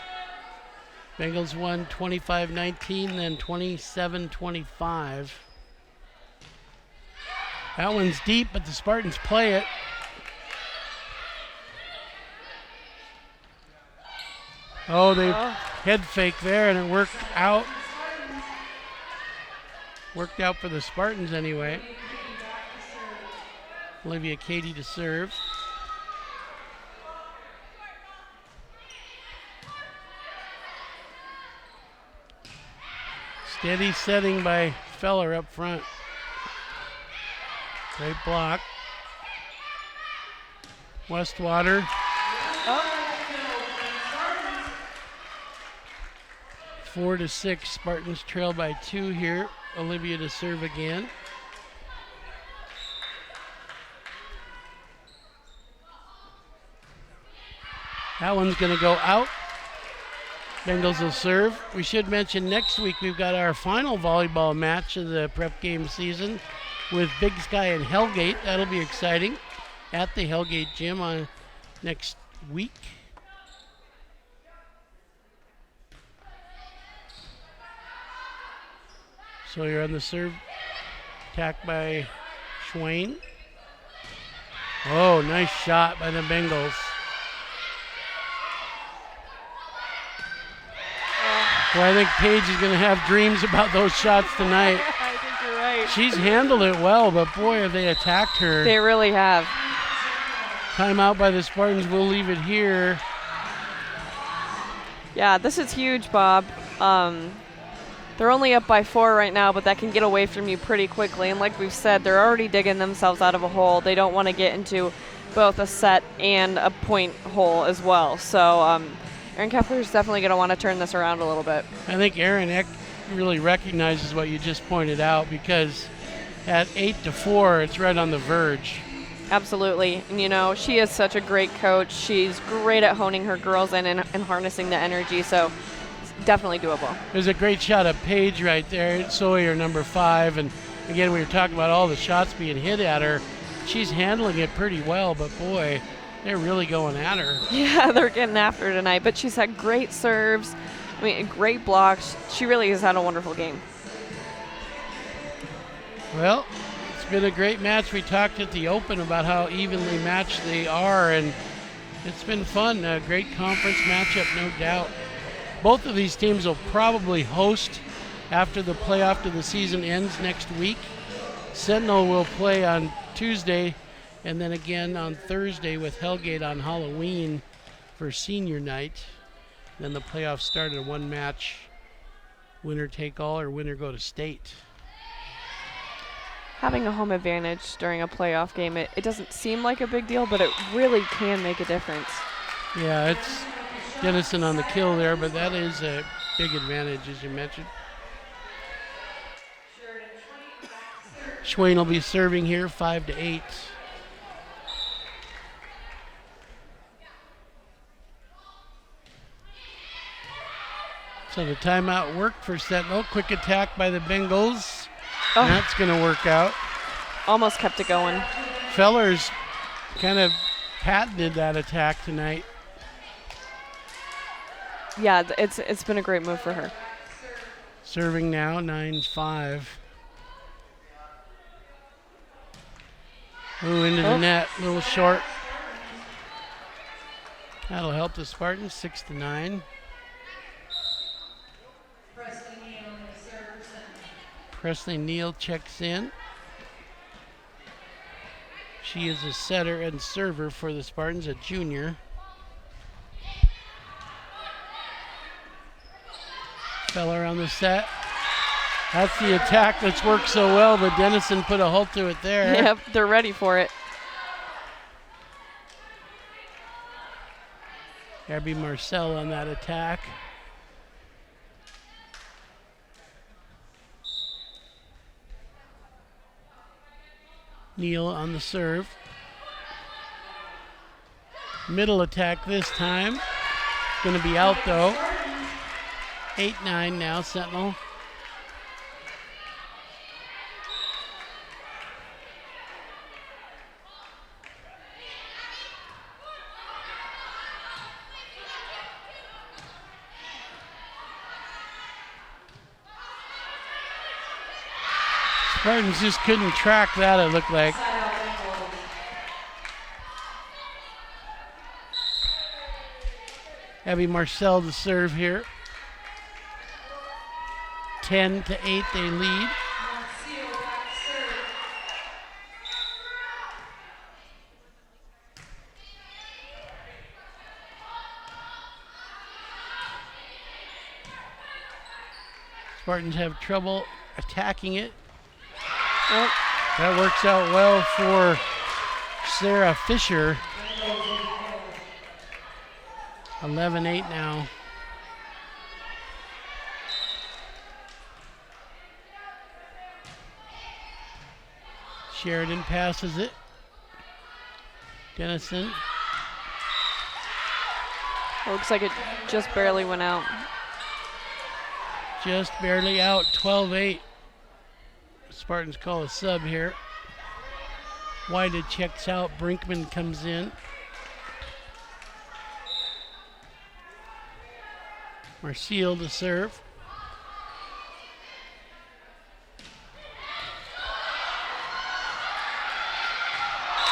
Bengals won 25-19, then 27-25. That one's deep, but the Spartans play it. Oh, they head fake there, and it worked out. Worked out for the Spartans anyway. Olivia Cady to serve. Steady setting by Feller up front. Great block. Westwater. 4-6. Spartans trail by 2 here. Olivia to serve again. That one's going to go out. Bengals will serve. We should mention next week we've got our final volleyball match of the prep game season with Big Sky and Hellgate. That'll be exciting at the Hellgate gym on next week. So you're on the serve. Attack by Schwain. Oh, nice shot by the Bengals. Well, I think Paige is going to have dreams about those shots tonight. I think you're right. She's handled it well, but boy, have they attacked her. They really have. Timeout by the Spartans. We'll leave it here. Yeah, this is huge, Bob. They're only up by 4 right now, but that can get away from you pretty quickly. And like we've said, they're already digging themselves out of a hole. They don't want to get into both a set and a point hole as well. So Erin Kepler is definitely going to want to turn this around a little bit. I think Erin really recognizes what you just pointed out, because at 8-4, it's right on the verge. Absolutely. And, you know, she is such a great coach. She's great at honing her girls in and harnessing the energy. So it's definitely doable. There's a great shot of Paige right there, Sawyer, number 5. And again, we were talking about all the shots being hit at her. She's handling it pretty well, but boy, they're really going at her. Yeah, they're getting after her tonight. But she's had great serves, great blocks. She really has had a wonderful game. Well, it's been a great match. We talked at the Open about how evenly matched they are, and it's been fun. A great conference matchup, no doubt. Both of these teams will probably host after the playoff to the season ends next week. Sentinel will play on Tuesday, and then again on Thursday with Hellgate on Halloween for senior night. Then the playoffs start at 1 match, winner take all or winner go to state. Having a home advantage during a playoff game, it doesn't seem like a big deal, but it really can make a difference. Yeah, it's Dennison on the kill there, but that is a big advantage, as you mentioned. Schwain will be serving here, 5-8. So the timeout worked for Sentinel. Quick attack by the Bengals. Oh. That's going to work out. Almost kept it going. Fellers kind of patented that attack tonight. Yeah, it's been a great move for her. Serving now, 9-5. Ooh, into the net, a little short. That'll help the Spartans, 6-9. Presley Neal checks in. She is a setter and server for the Spartans, a junior. Feller on the set. That's the attack that's worked so well, but Dennison put a halt to it there. Yep, they're ready for it. Abby Marcel on that attack. Neal on the serve. Middle attack this time. Going to be out though. 8-9 now, Sentinel. Spartans just couldn't track that, it looked like. Abby Marcel to serve here. 10-8 they lead. Spartans have trouble attacking it. Oh. That works out well for Sarah Fisher. 11-8 now. Sheridan passes it. Dennison. Looks like it just barely went out. Just barely out, 12-8. Spartans call a sub here. Whited checks out, Brinkman comes in. Marcial to serve.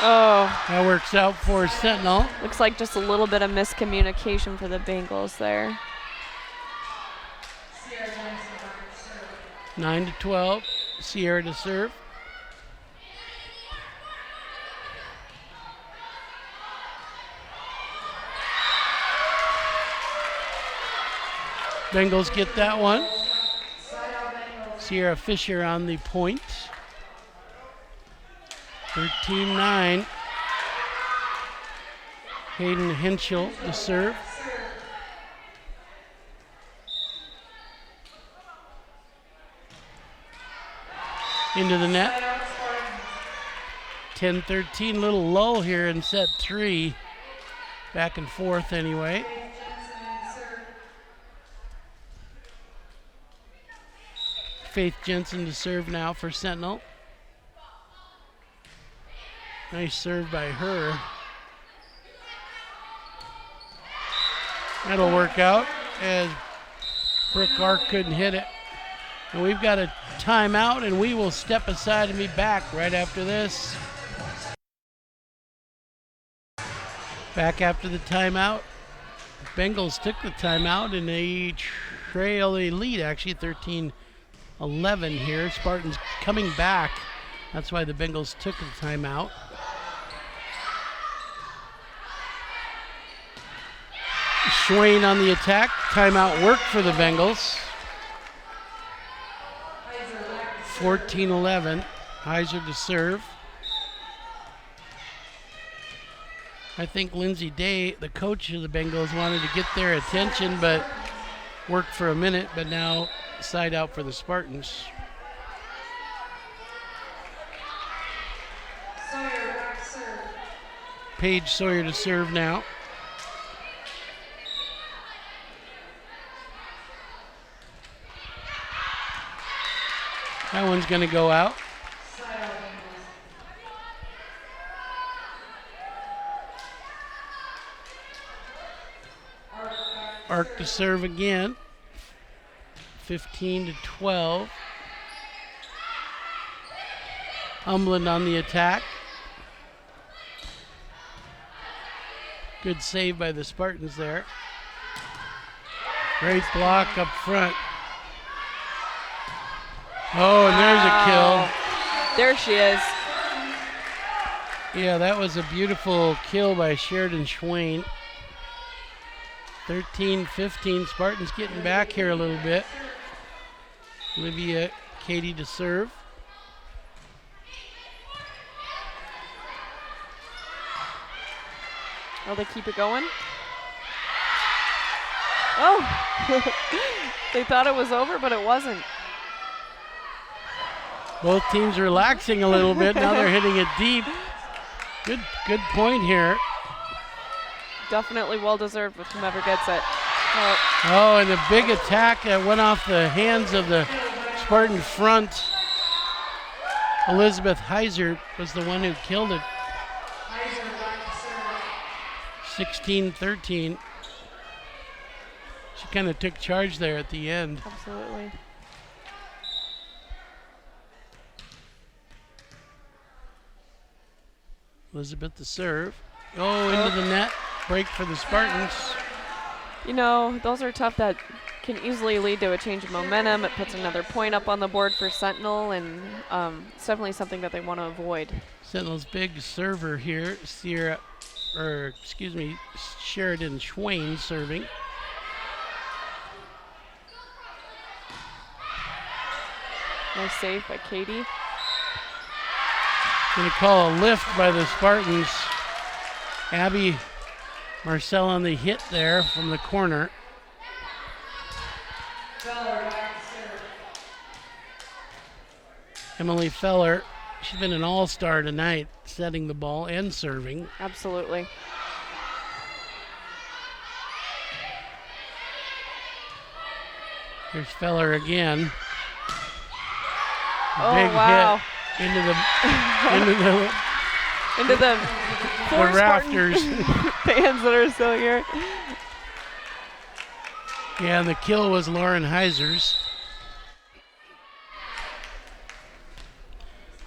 Oh. That works out for Sentinel. Looks like just a little bit of miscommunication for the Bengals there. 9-12. Sierra to serve. Bengals get that one. Sierra Fisher on the point. 13-9. Hayden Henschel to serve. Into the net. 10-13, little lull here in set 3. Back and forth anyway. Faith Jensen to serve now for Sentinel. Nice serve by her. That'll work out as Brooke Ark couldn't hit it. And we've got a timeout, and we will step aside and be back right after this. Back after the timeout. Bengals took the timeout, and they lead actually 13-11 here. Spartans coming back. That's why the Bengals took the timeout. Schwain on the attack. Timeout worked for the Bengals. 14-11. Heiser to serve. I think Lindsay Day, the coach of the Bengals, wanted to get their attention, but worked for a minute, but now side out for the Spartans. Paige Sawyer to serve now. That one's going to go out. Arc to serve again. 15-12. Umland on the attack. Good save by the Spartans there. Great block up front. Oh, and there's a kill. There she is. Yeah, that was a beautiful kill by Sheridan Schwain. 13-15. Spartans getting back here a little bit. Olivia Katie to serve. Oh, they keep it going? Oh! They thought it was over, but it wasn't. Both teams relaxing a little bit. Now they're hitting it deep. Good point here. Definitely well-deserved with whomever gets it. Oh, and a big attack that went off the hands of the Spartan front. Elizabeth Heiser was the one who killed it. 16-13. She kind of took charge there at the end. Absolutely. Elizabeth to serve. Oh, into the net. Break for the Spartans. You know, those are tough. That can easily lead to a change of momentum. It puts another point up on the board for Sentinel, and it's definitely something that they want to avoid. Sentinel's big server here, Sheridan Schwain serving. Nice save by Katie. Going to call a lift by the Spartans. Abby Marcel on the hit there from the corner. Emily Feller, she's been an all-star tonight, setting the ball and serving. Absolutely. Here's Feller again. Oh, big wow. hit into the four rafters. Fans that are still here. Yeah, and the kill was Lauren Heiser's.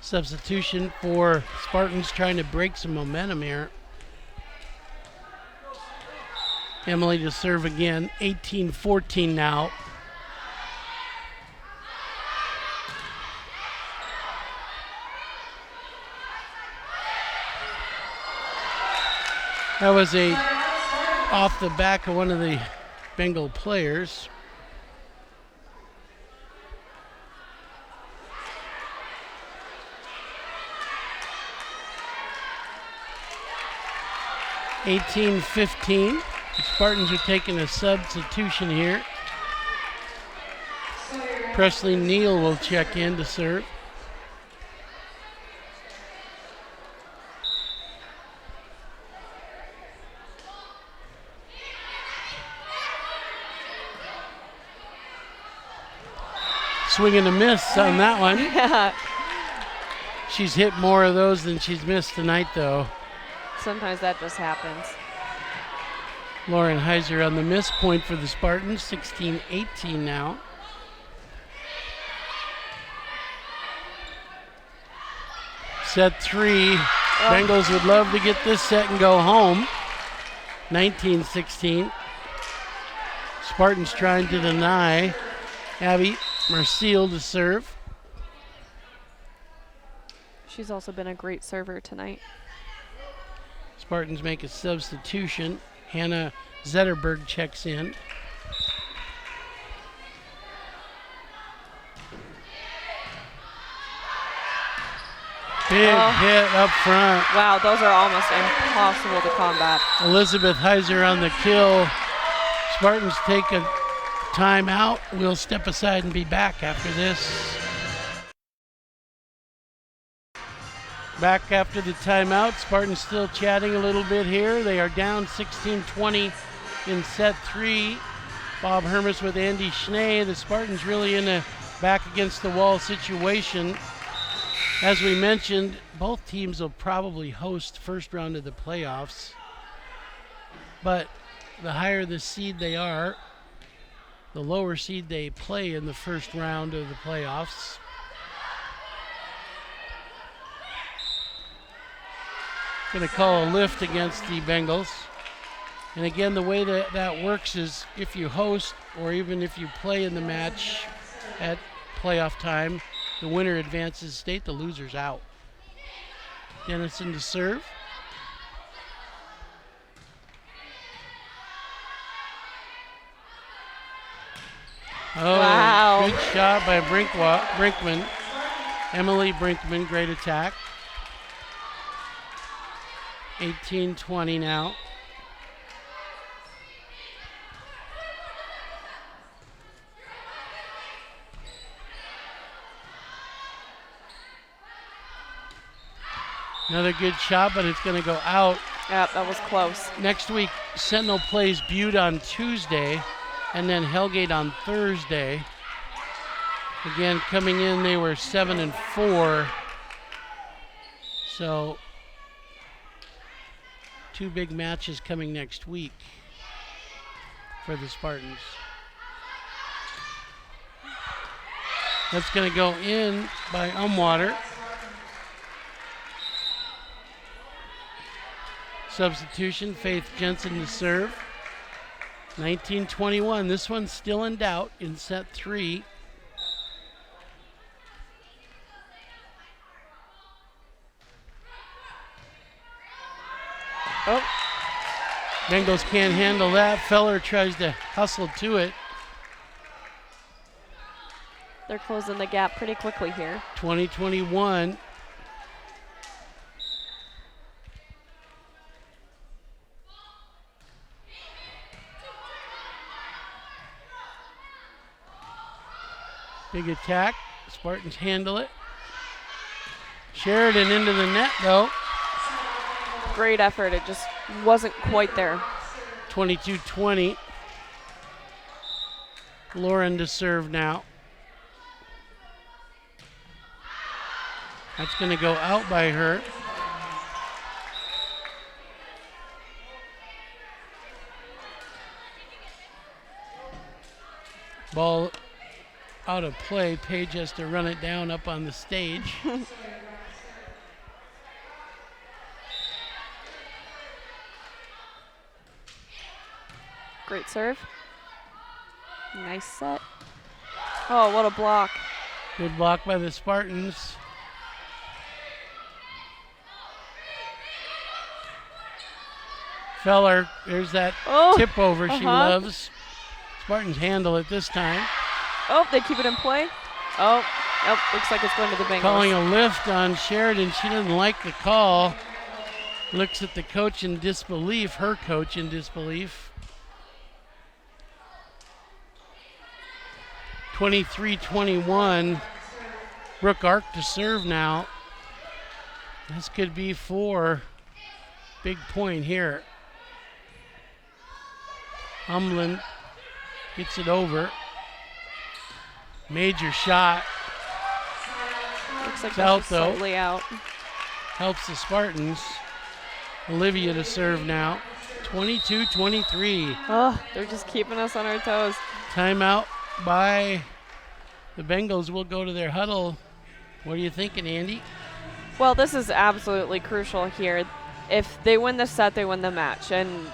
Substitution for Spartans trying to break some momentum here. Emily to serve again, 18-14 now. That was off the back of one of the Bengal players. (18-15). The Spartans are taking a substitution here. Presley Neal will check in to serve. Swing and a miss on that one. Yeah. She's hit more of those than she's missed tonight, though. Sometimes that just happens. Lauren Heiser on the miss point for the Spartans, 16-18 now. Set three. Bengals would love to get this set and go home. 19-16. Spartans trying to deny. Abby Marcel to serve. She's also been a great server tonight. Spartans make a substitution. Hannah Zetterberg checks in. Big hit up front. Wow, those are almost impossible to combat. Elizabeth Heiser on the kill. Spartans take a timeout. We'll step aside and be back after this. Back after the timeout. Spartans still chatting a little bit here. They are down 16-20 in set 3. Bob Hermes with Andy Schnee. The Spartans really in a back against the wall situation. As we mentioned, both teams will probably host first round of the playoffs. But the higher the seed they are, the lower seed they play in the first round of the playoffs. Going to call a lift against the Bengals. And again, the way that works is if you host or even if you play in the match at playoff time, the winner advances state, the loser's out. Dennison to serve. Oh, wow. Good shot by Brinkman. Emily Brinkman, great attack. 18-20 now. Another good shot, but it's going to go out. Yep, that was close. Next week, Sentinel plays Butte on Tuesday, and then Hellgate on Thursday. Again, coming in, they were 7-4. So, 2 big matches coming next week for the Spartans. That's going to go in by Umwater. Substitution, Faith Jensen to serve. 19-21. This one's still in doubt in set 3. Oh. Bengals can't handle that. Feller tries to hustle to it. They're closing the gap pretty quickly here. 20-21. Big attack. Spartans handle it. Sheridan into the net, though. Great effort. It just wasn't quite there. 22-20. Lauren to serve now. That's going to go out by her. Ball out of play. Paige has to run it down up on the stage. Great serve. Nice set. Oh, what a block. Good block by the Spartans. Feller, there's that tip over she loves. Spartans handle it this time. Oh, they keep it in play. Oh, looks like it's going to the Bengals. Calling a lift on Sheridan. She doesn't like the call. Looks at the coach in disbelief, her coach in disbelief. 23-21. Brooke Ark to serve now. This could be 4. Big point here. Umlin gets it over. Major shot. Looks like It's that's out, just though. slightly out. Helps the Spartans. Olivia to serve now. 22-23. Oh, they're just keeping us on our toes. Timeout by the Bengals. Will go to their huddle. What are you thinking, Andy? Well, this is absolutely crucial here. If they win this set, they win the match. And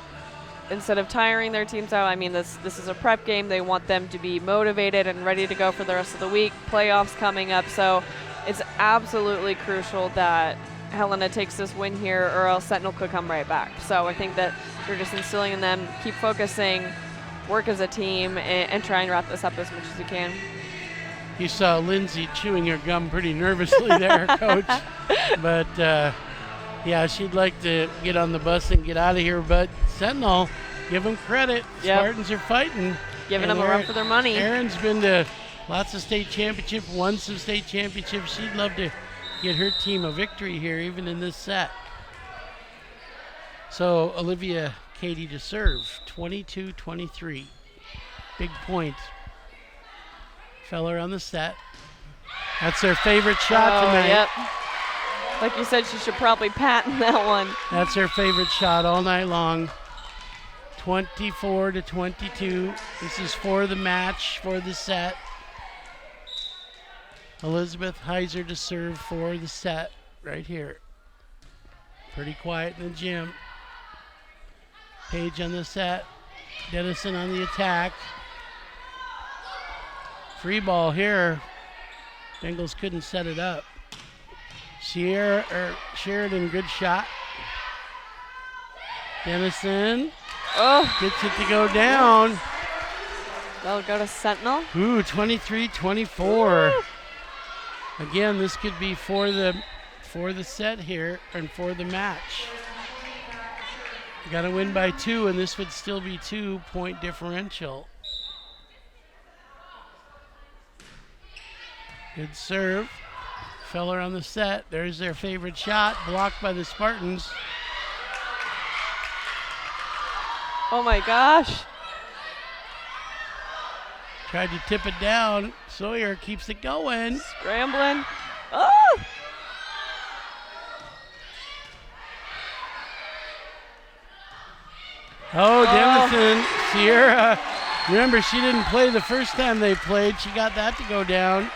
instead of tiring their teams out, I mean, this is a prep game. They want them to be motivated and ready to go for the rest of the week. Playoffs coming up. So it's absolutely crucial that Helena takes this win here, or else Sentinel could come right back. So I think that you're just instilling in them, keep focusing, work as a team, and try and wrap this up as much as you can. You saw Lindsay chewing her gum pretty nervously there, Coach. But, yeah, she'd like to get on the bus and get out of here. But Sentinel, give them credit. Yep. Spartans are fighting. Giving them a run for their money. Erin's been to lots of state championships, won some state championships. She'd love to get her team a victory here, even in this set. So Olivia Katie to serve, 22-23. Big point. Feller on the set. That's their favorite shot tonight. Yep. Like you said, she should probably patent that one. That's her favorite shot all night long. 24-22. This is for the match, for the set. Elizabeth Heiser to serve for the set right here. Pretty quiet in the gym. Page on the set. Dennison on the attack. Free ball here. Bengals couldn't set it up. Sheridan, good shot. Dennison gets it to go down. That'll go to Sentinel. Ooh, 23-24. Again, this could be for the set here and for the match. You got to win by 2, and this would still be 2-point differential. Good serve. Feller on the set. There's their favorite shot, blocked by the Spartans. Oh my gosh. Tried to tip it down. Sawyer keeps it going. Scrambling. Oh! Oh, Dennison, Sierra. Remember, she didn't play the first time they played. She got that to go down.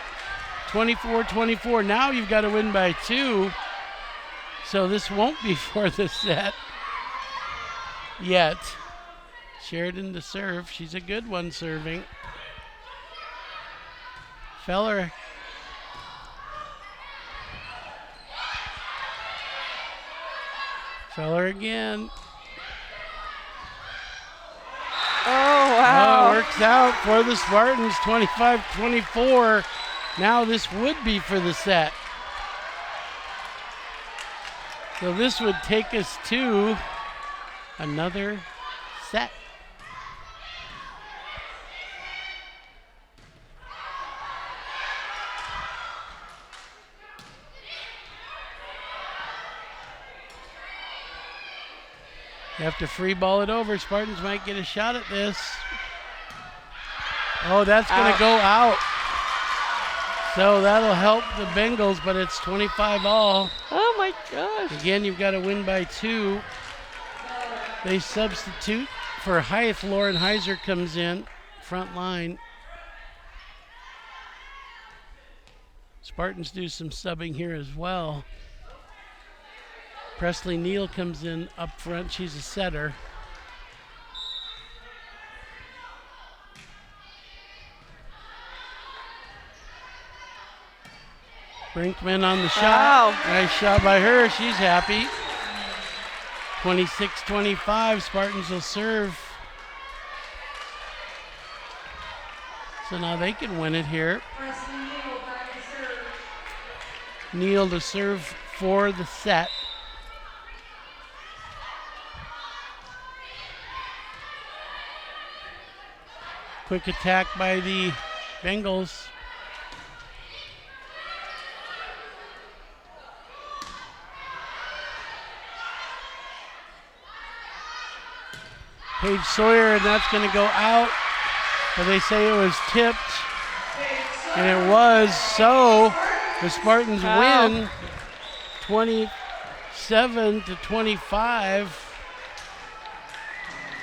24-24. Now you've got to win by 2. So this won't be for the set yet. Sheridan to serve. She's a good one serving. Feller. Feller again. Oh, wow. Oh, works out for the Spartans, 25-24. Now this would be for the set. So this would take us to another set. You have to free ball it over. Spartans might get a shot at this. Oh, that's going to go out. So that'll help the Bengals, but it's 25 all. Oh my gosh. Again, you've got to win by 2. They substitute for Hythe. Lauren Heiser comes in, front line. Spartans do some subbing here as well. Presley Neal comes in up front. She's a setter. Brinkman on the shot. Wow. Nice shot by her. She's happy. 26-25. Spartans will serve. So now they can win it here. Neal to serve for the set. Quick attack by the Bengals. Paige Sawyer, and that's going to go out. But they say it was tipped, and it was. So the Spartans win 27-25.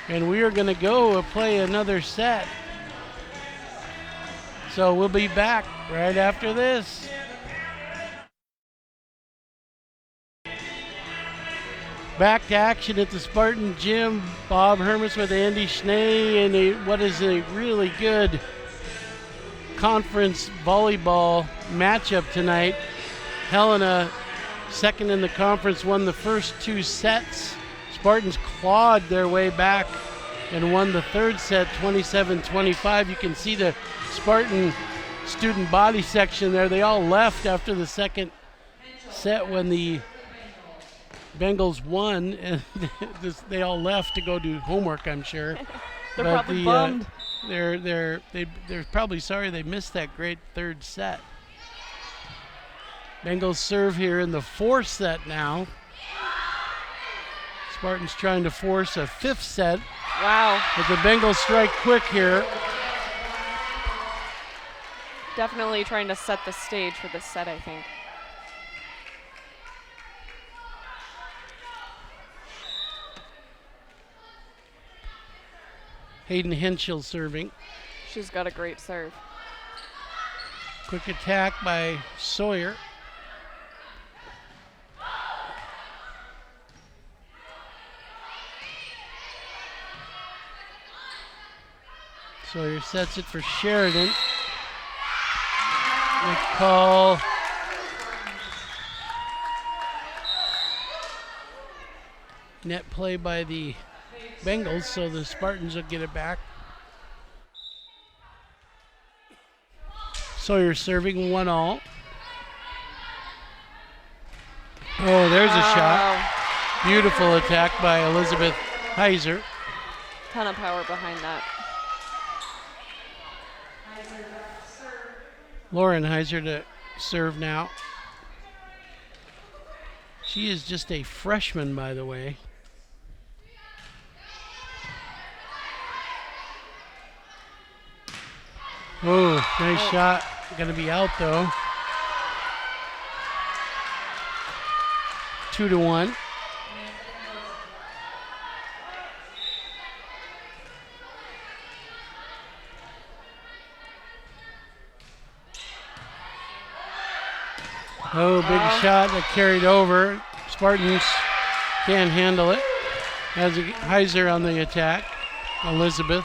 And we are going to go play another set. So we'll be back right after this. Back to action at the Spartan Gym. Bob Hermes with Andy Schnee in what is a really good conference volleyball matchup tonight. Helena, second in the conference, won the first 2 sets. Spartans clawed their way back and won the third set 27-25. You can see the Spartan student body section there. They all left after the second set when the Bengals won, and they all left to go do homework, I'm sure. They're probably bummed. They're probably sorry they missed that great third set. Bengals serve here in the 4th set now. Spartans trying to force a 5th set. Wow. But the Bengals strike quick here. Definitely trying to set the stage for this set, I think. Hayden Henschel serving. She's got a great serve. Quick attack by Sawyer. Sawyer sets it for Sheridan. They call net play by the Bengals, so the Spartans will get it back. Sawyer serving 1-all. Oh, there's a shot. Beautiful attack by Elizabeth Heiser. Ton of power behind that. Lauren Heiser to serve now. She is just a freshman, by the way. Oh, nice shot. Gonna be out though. 2-1. Oh, big shot that carried over. Spartans can't handle it. Has a Heiser on the attack. Elizabeth.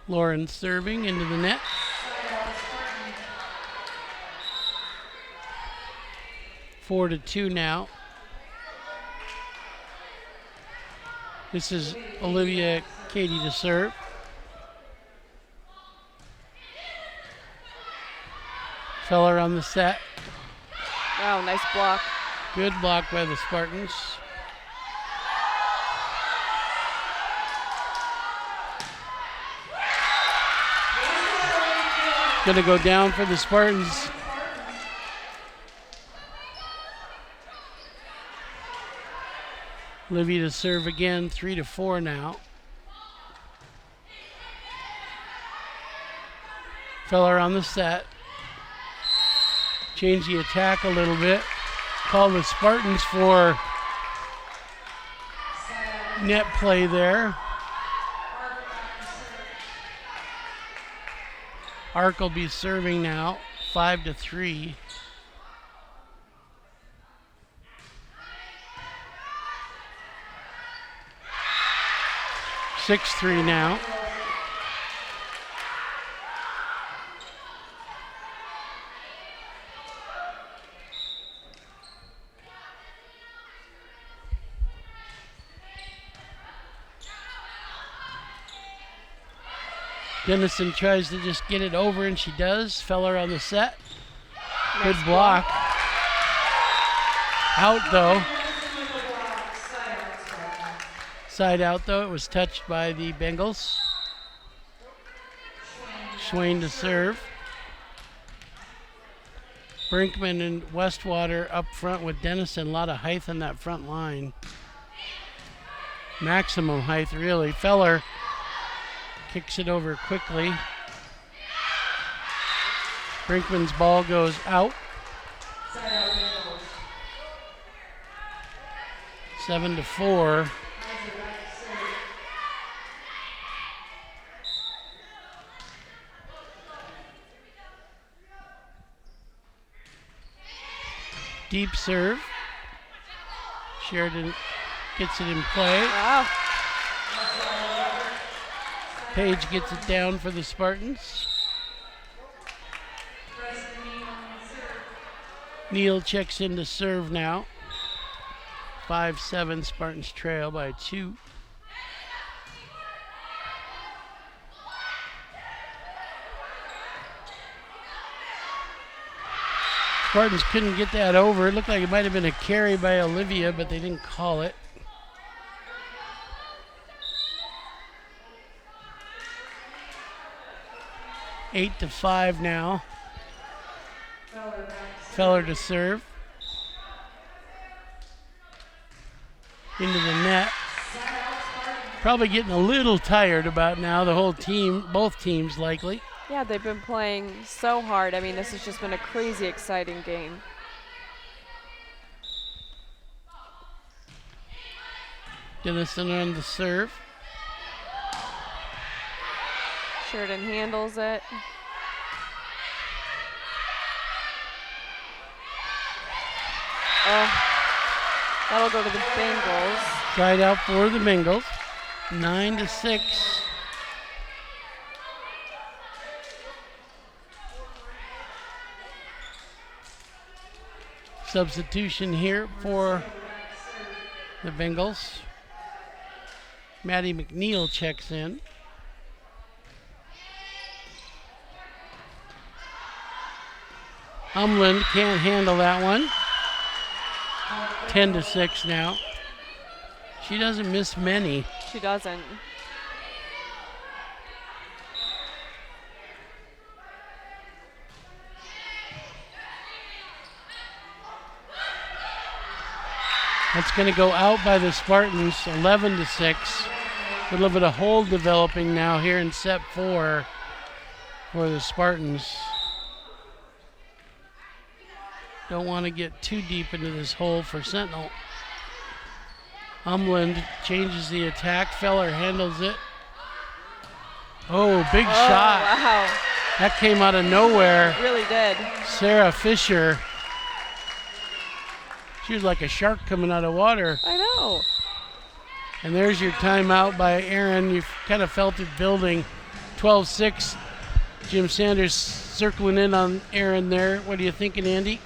Lauren serving into the net. Four to 2 now. This is Olivia Katie to serve. Feller on the set. Wow, nice block. Good block by the Spartans. Gonna go down for the Spartans. Livy to serve again, 3-4 now. Feller on the set. Change the attack a little bit. Call the Spartans for net play there. Ark will be serving now, 5-3. Six 3 now. Dennison tries to just get it over, and she does. Feller on the set. Good block. Out though. Side out though. It was touched by the Bengals. Swain to serve. Brinkman and Westwater up front with Dennison. A lot of height on that front line. Maximum height, really. Feller kicks it over quickly. Brinkman's ball goes out. 7-4. Deep serve. Sheridan gets it in play. Wow. Page gets it down for the Spartans. Neal checks in to serve now. 5-7, Spartans trail by 2. Spartans couldn't get that over. It looked like it might have been a carry by Olivia, but they didn't call it. Eight to 5 now. Feller to serve. Into the net. Probably getting a little tired about now, the whole team, both teams likely. Yeah, they've been playing so hard. I mean, this has just been a crazy exciting game. Dennison on the serve. Sheridan handles it. Oh, that'll go to the Bengals. Side out for the Bengals. 9 to 6. Substitution here for the Bengals. Maddie McNeil checks in. Umland can't handle that one. 10 to 6 now. She doesn't miss many. She doesn't. That's going to go out by the Spartans, 11 to 6. A little bit of hold developing now here in set 4 for the Spartans. Don't want to get too deep into this hole for Sentinel. Umland changes the attack. Feller handles it. Oh, big shot. Wow. That came out of nowhere. It really did. Sarah Fisher. She was like a shark coming out of water. I know. And there's your timeout by Aaron. You've kind of felt it building. 12-6. Jim Sanders circling in on Aaron there. What are you thinking, Andy?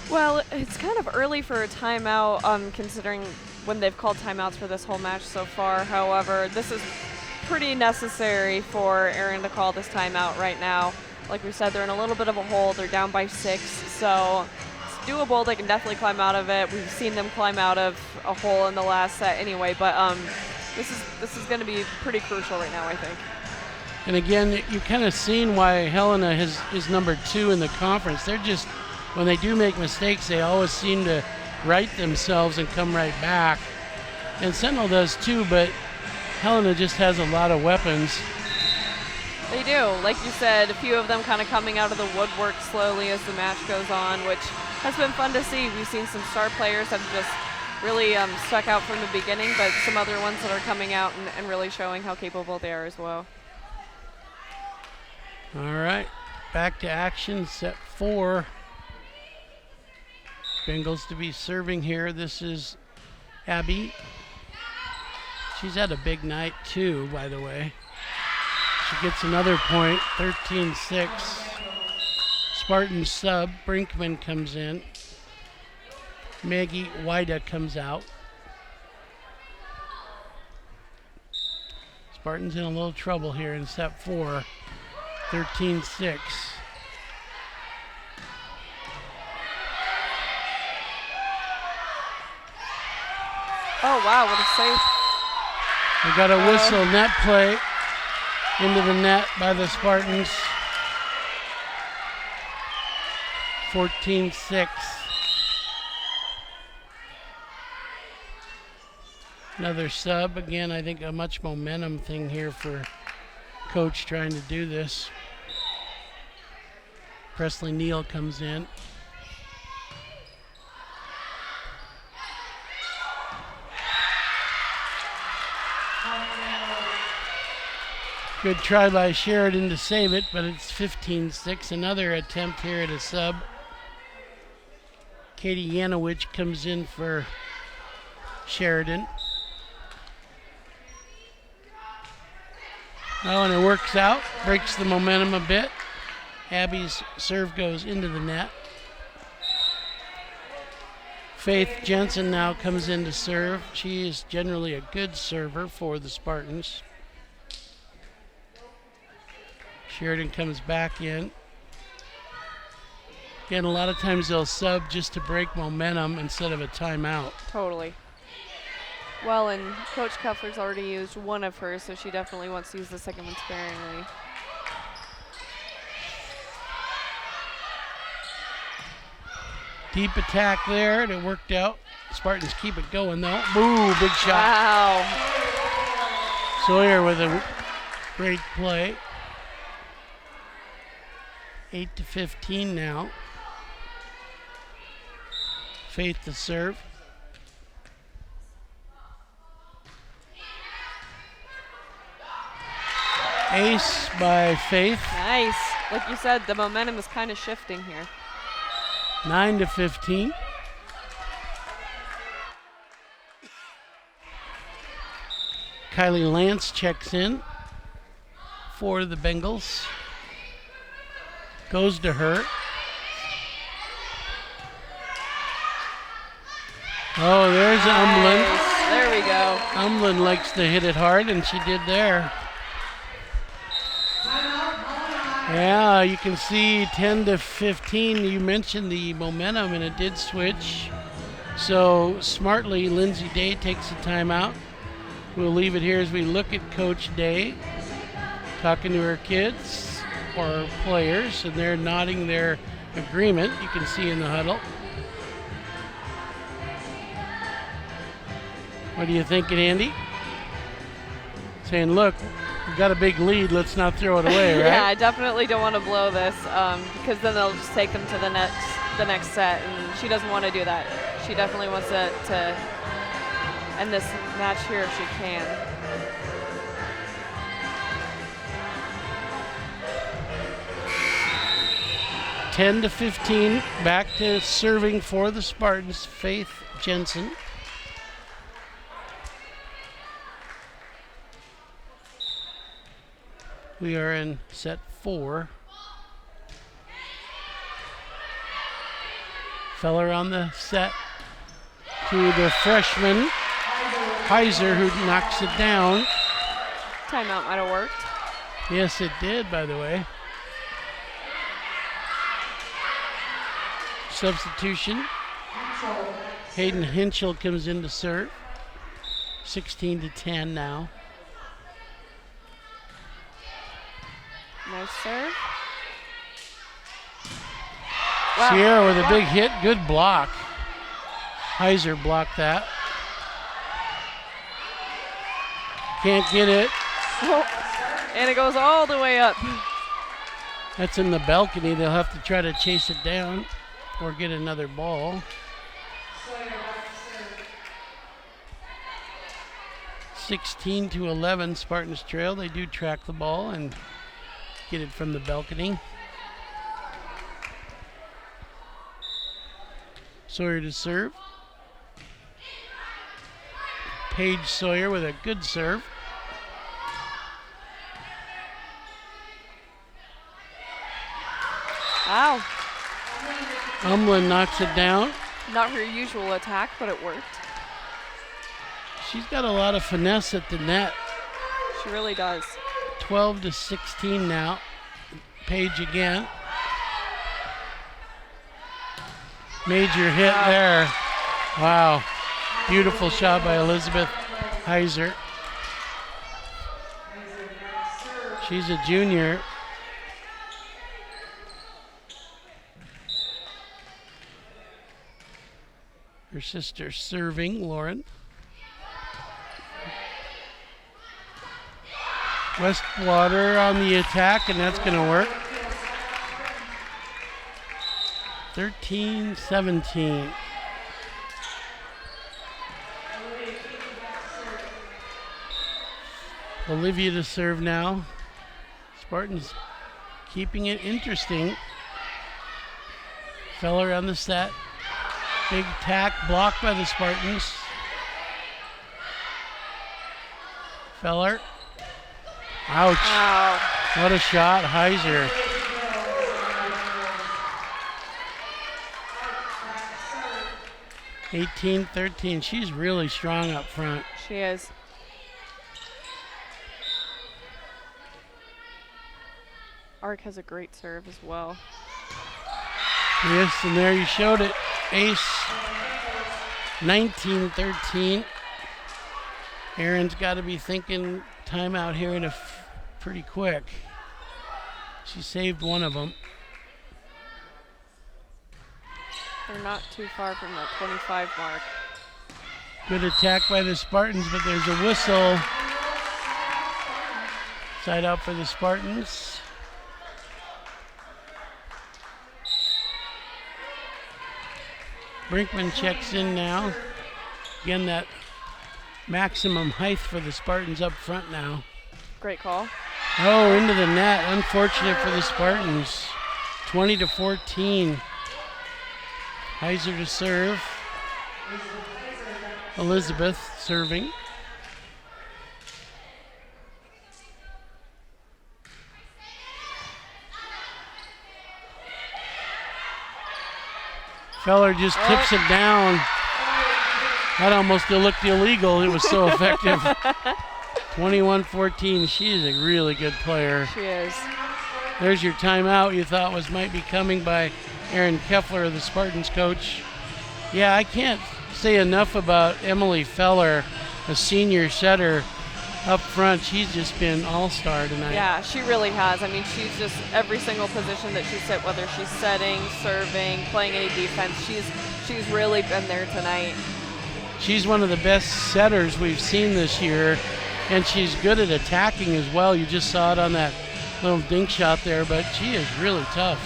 Well, it's kind of early for a timeout, considering when they've called timeouts for this whole match so far. However, this is pretty necessary for Aaron to call this timeout right now. Like we said, they're in a little bit of a hole. They're down by 6, so it's doable. They can definitely climb out of it. We've seen them climb out of a hole in the last set anyway, but this is going to be pretty crucial right now, I think. And again, you've kind of seen why Helena is number 2 in the conference. They're just, when they do make mistakes, they always seem to right themselves and come right back. And Sentinel does too, but Helena just has a lot of weapons. They do. Like you said, a few of them kind of coming out of the woodwork slowly as the match goes on, which has been fun to see. We've seen some star players have just really stuck out from the beginning, but some other ones that are coming out and really showing how capable they are as well. All right, back to action, set 4. Bengals to be serving here. This is Abby. She's had a big night too, by the way. She gets another point, 13-6. Spartan sub, Brinkman comes in. Maggie Wida comes out. Spartans in a little trouble here in set 4, 13-6. Oh, wow, what a save. We got a whistle, net play into the net by the Spartans. 14-6. Another sub. Again, I think a much momentum thing here for coach trying to do this. Presley Neal comes in. Good try by Sheridan to save it, but it's 15-6. Another attempt here at a sub. Katie Yanowich comes in for Sheridan. Oh, and it works out, breaks the momentum a bit. Abby's serve goes into the net. Faith Jensen now comes in to serve. She is generally a good server for the Spartans. Sheridan comes back in. Again, a lot of times they'll sub just to break momentum instead of a timeout. Totally. Well, and Coach Keffler's already used one of hers, so she definitely wants to use the second one sparingly. Deep attack there, and it worked out. Spartans keep it going though. Ooh, big shot. Wow. Sawyer with a great play. 8-15 now. Faith to serve. Ace by Faith. Nice. Like you said, the momentum is kind of shifting here. 9-15. Kylie Lance checks in for the Bengals. Goes to her. Oh, there's Umlin. There we go. Umlin likes to hit it hard, and she did there. Yeah, you can see 10-15. You mentioned the momentum, and it did switch. So smartly, Lindsay Day takes a timeout. We'll leave it here as we look at Coach Day talking to her kids or players, and they're nodding their agreement. You can see in the huddle. What are you thinking, Andy? Saying, look, we got a big lead. Let's not throw it away, right? Yeah, I definitely don't want to blow this because then they'll just take them to the next set, and she doesn't want to do that. She definitely wants to end this match here if she can. Ten to 15, back to serving for the Spartans, Faith Jensen. We are in set 4. Feller on the set to the freshman, Heiser, who knocks it down. Timeout might have worked. Yes, it did, by the way. Substitution. Hayden Hinchell comes in to serve. 16-10 now. Nice serve. Wow. Sierra with a big hit. Good block. Heiser blocked that. Can't get it. Oh, and it goes all the way up. That's in the balcony. They'll have to try to chase it down or get another ball. 16-11, Spartans trail. They do track the ball and get it from the balcony. Sawyer to serve. Paige Sawyer with a good serve. Wow. Umlin knocks it down. Not her usual attack, but it worked. She's got a lot of finesse at the net. She really does. 12-16 now. Paige again. Major hit there. Wow. Beautiful shot by Elizabeth Heiser. She's a junior. Her sister serving, Lauren. Westwater on the attack, and that's going to work. 13-17. Olivia to serve now. Spartans keeping it interesting. Feller on the set. Big tack blocked by the Spartans. Feller. Ouch. Wow. What a shot, Heiser. (18-13). She's really strong up front. She is. Ark has a great serve as well. Yes, and there you showed it. Ace 19-13. Erin's got to be thinking timeout here in pretty quick. She saved one of them. They're not too far from the 25 mark. Good attack by the Spartans, but there's a whistle. Side out for the Spartans. Brinkman checks in now. Again, that maximum height for the Spartans up front now. Great call. Oh, into the net. Unfortunate for the Spartans. 20-14. Heiser to serve. Elizabeth serving. Feller just tips it down. That almost looked illegal. It was so effective. 21-14. She is a really good player. She is. There's your timeout you thought might be coming by Erin Keffler, the Spartans coach. Yeah, I can't say enough about Emily Feller, a senior setter up front. She's just been all-star tonight. Yeah, she really has. I mean, she's just every single position that she's hit, whether she's setting, serving, playing any defense, she's really been there tonight. She's one of the best setters we've seen this year, and she's good at attacking as well. You just saw it on that little dink shot there, but she is really tough.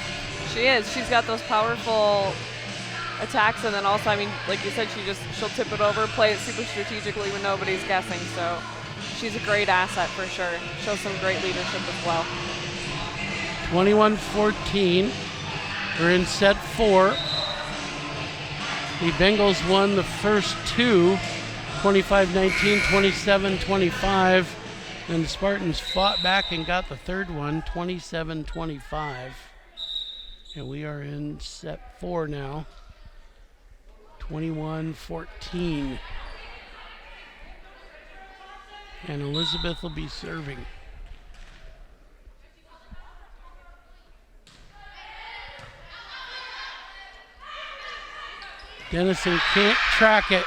She is. She's got those powerful attacks, and then also, I mean, like you said, she'll tip it over, play it super strategically when nobody's guessing. So she's a great asset for sure. Shows some great leadership as well. 21-14. We're in set 4. The Bengals won the first two, 25-19, 27-25. And the Spartans fought back and got the third one, 27-25. And we are in set 4 now, 21-14. And Elizabeth will be serving. Dennison can't track it.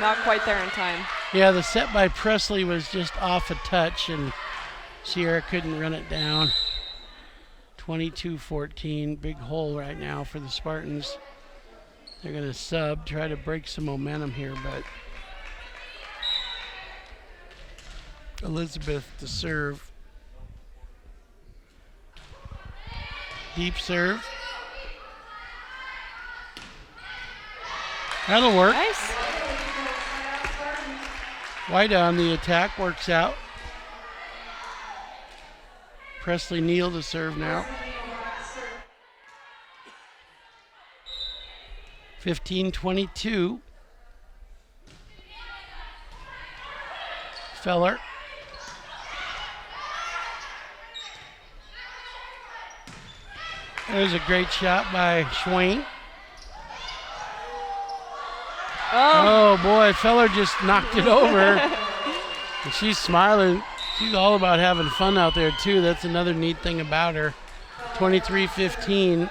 Not quite there in time. Yeah, the set by Presley was just off a touch, and Sierra couldn't run it down. 22-14, big hole right now for the Spartans. They're going to sub, try to break some momentum here, but Elizabeth to serve. Deep serve. That'll work. Nice. White on the attack, works out. Presley Neal to serve now. 15-22. Feller. There's a great shot by Schwain. Oh boy, Feller just knocked it over. And she's smiling. She's all about having fun out there too. That's another neat thing about her. 23-15.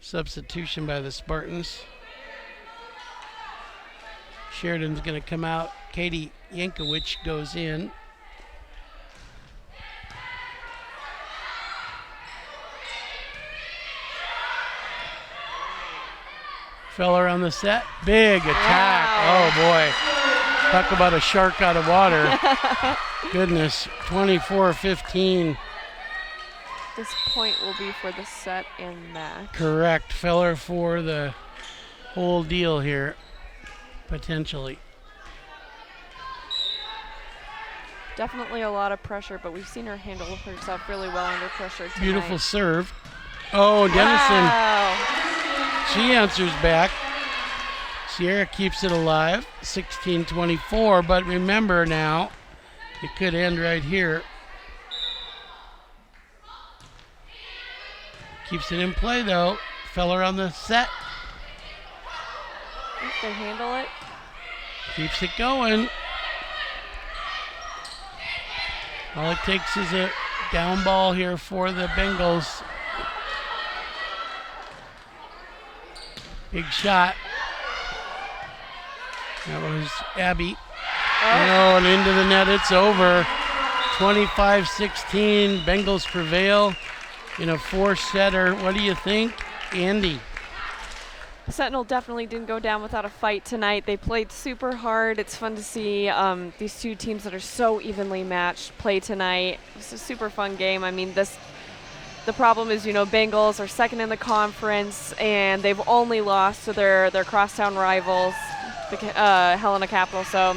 Substitution by the Spartans. Sheridan's going to come out. Katie Yankovic goes in. Feller on the set. Big attack. Wow. Oh boy. Talk about a shark out of water. Goodness. 24-15. This point will be for the set and match. Correct. Feller for the whole deal here, potentially. Definitely a lot of pressure, but we've seen her handle herself really well under pressure tonight. Beautiful serve. Oh, Dennison. Wow. She answers back. Sierra keeps it alive. 16-24, but remember now, it could end right here. Keeps it in play though. Feller on the set. They handle it. Keeps it going. All it takes is a down ball here for the Bengals. Big shot. That was Abby. Oh, and into the net. It's over. 25-16. Bengals prevail in a four-setter. What do you think, Andy? Sentinel definitely didn't go down without a fight tonight. They played super hard. It's fun to see these two teams that are so evenly matched play tonight. It's a super fun game. I mean, the problem is, Bengals are second in the conference, and they've only lost to their crosstown rivals, the Helena Capital. So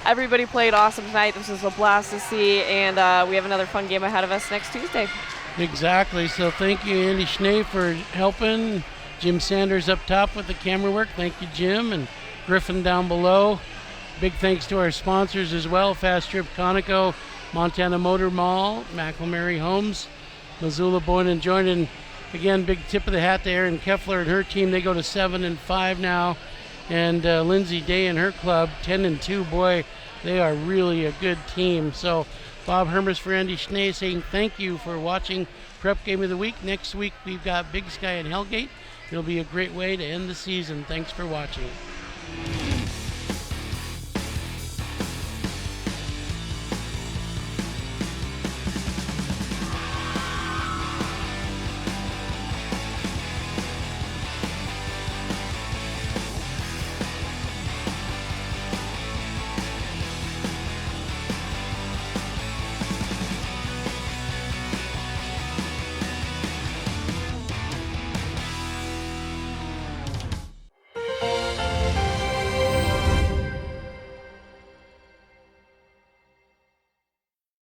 everybody played awesome tonight. This was a blast to see, and we have another fun game ahead of us next Tuesday. Exactly. So thank you, Andy Schnee, for helping. Jim Sanders up top with the camera work. Thank you, Jim, and Griffin down below. Big thanks to our sponsors as well, Fast Trip Conoco, Montana Motor Mall, McElmurray Homes, Missoula Boyne & Joint. And again, big tip of the hat to Erin Keffler and her team. They go to 7-5 now. And Lindsay Day and her club, 10-2. Boy, they are really a good team. So Bob Hermes for Andy Schnee saying thank you for watching Prep Game of the Week. Next week, we've got Big Sky and Hellgate. It'll be a great way to end the season. Thanks for watching.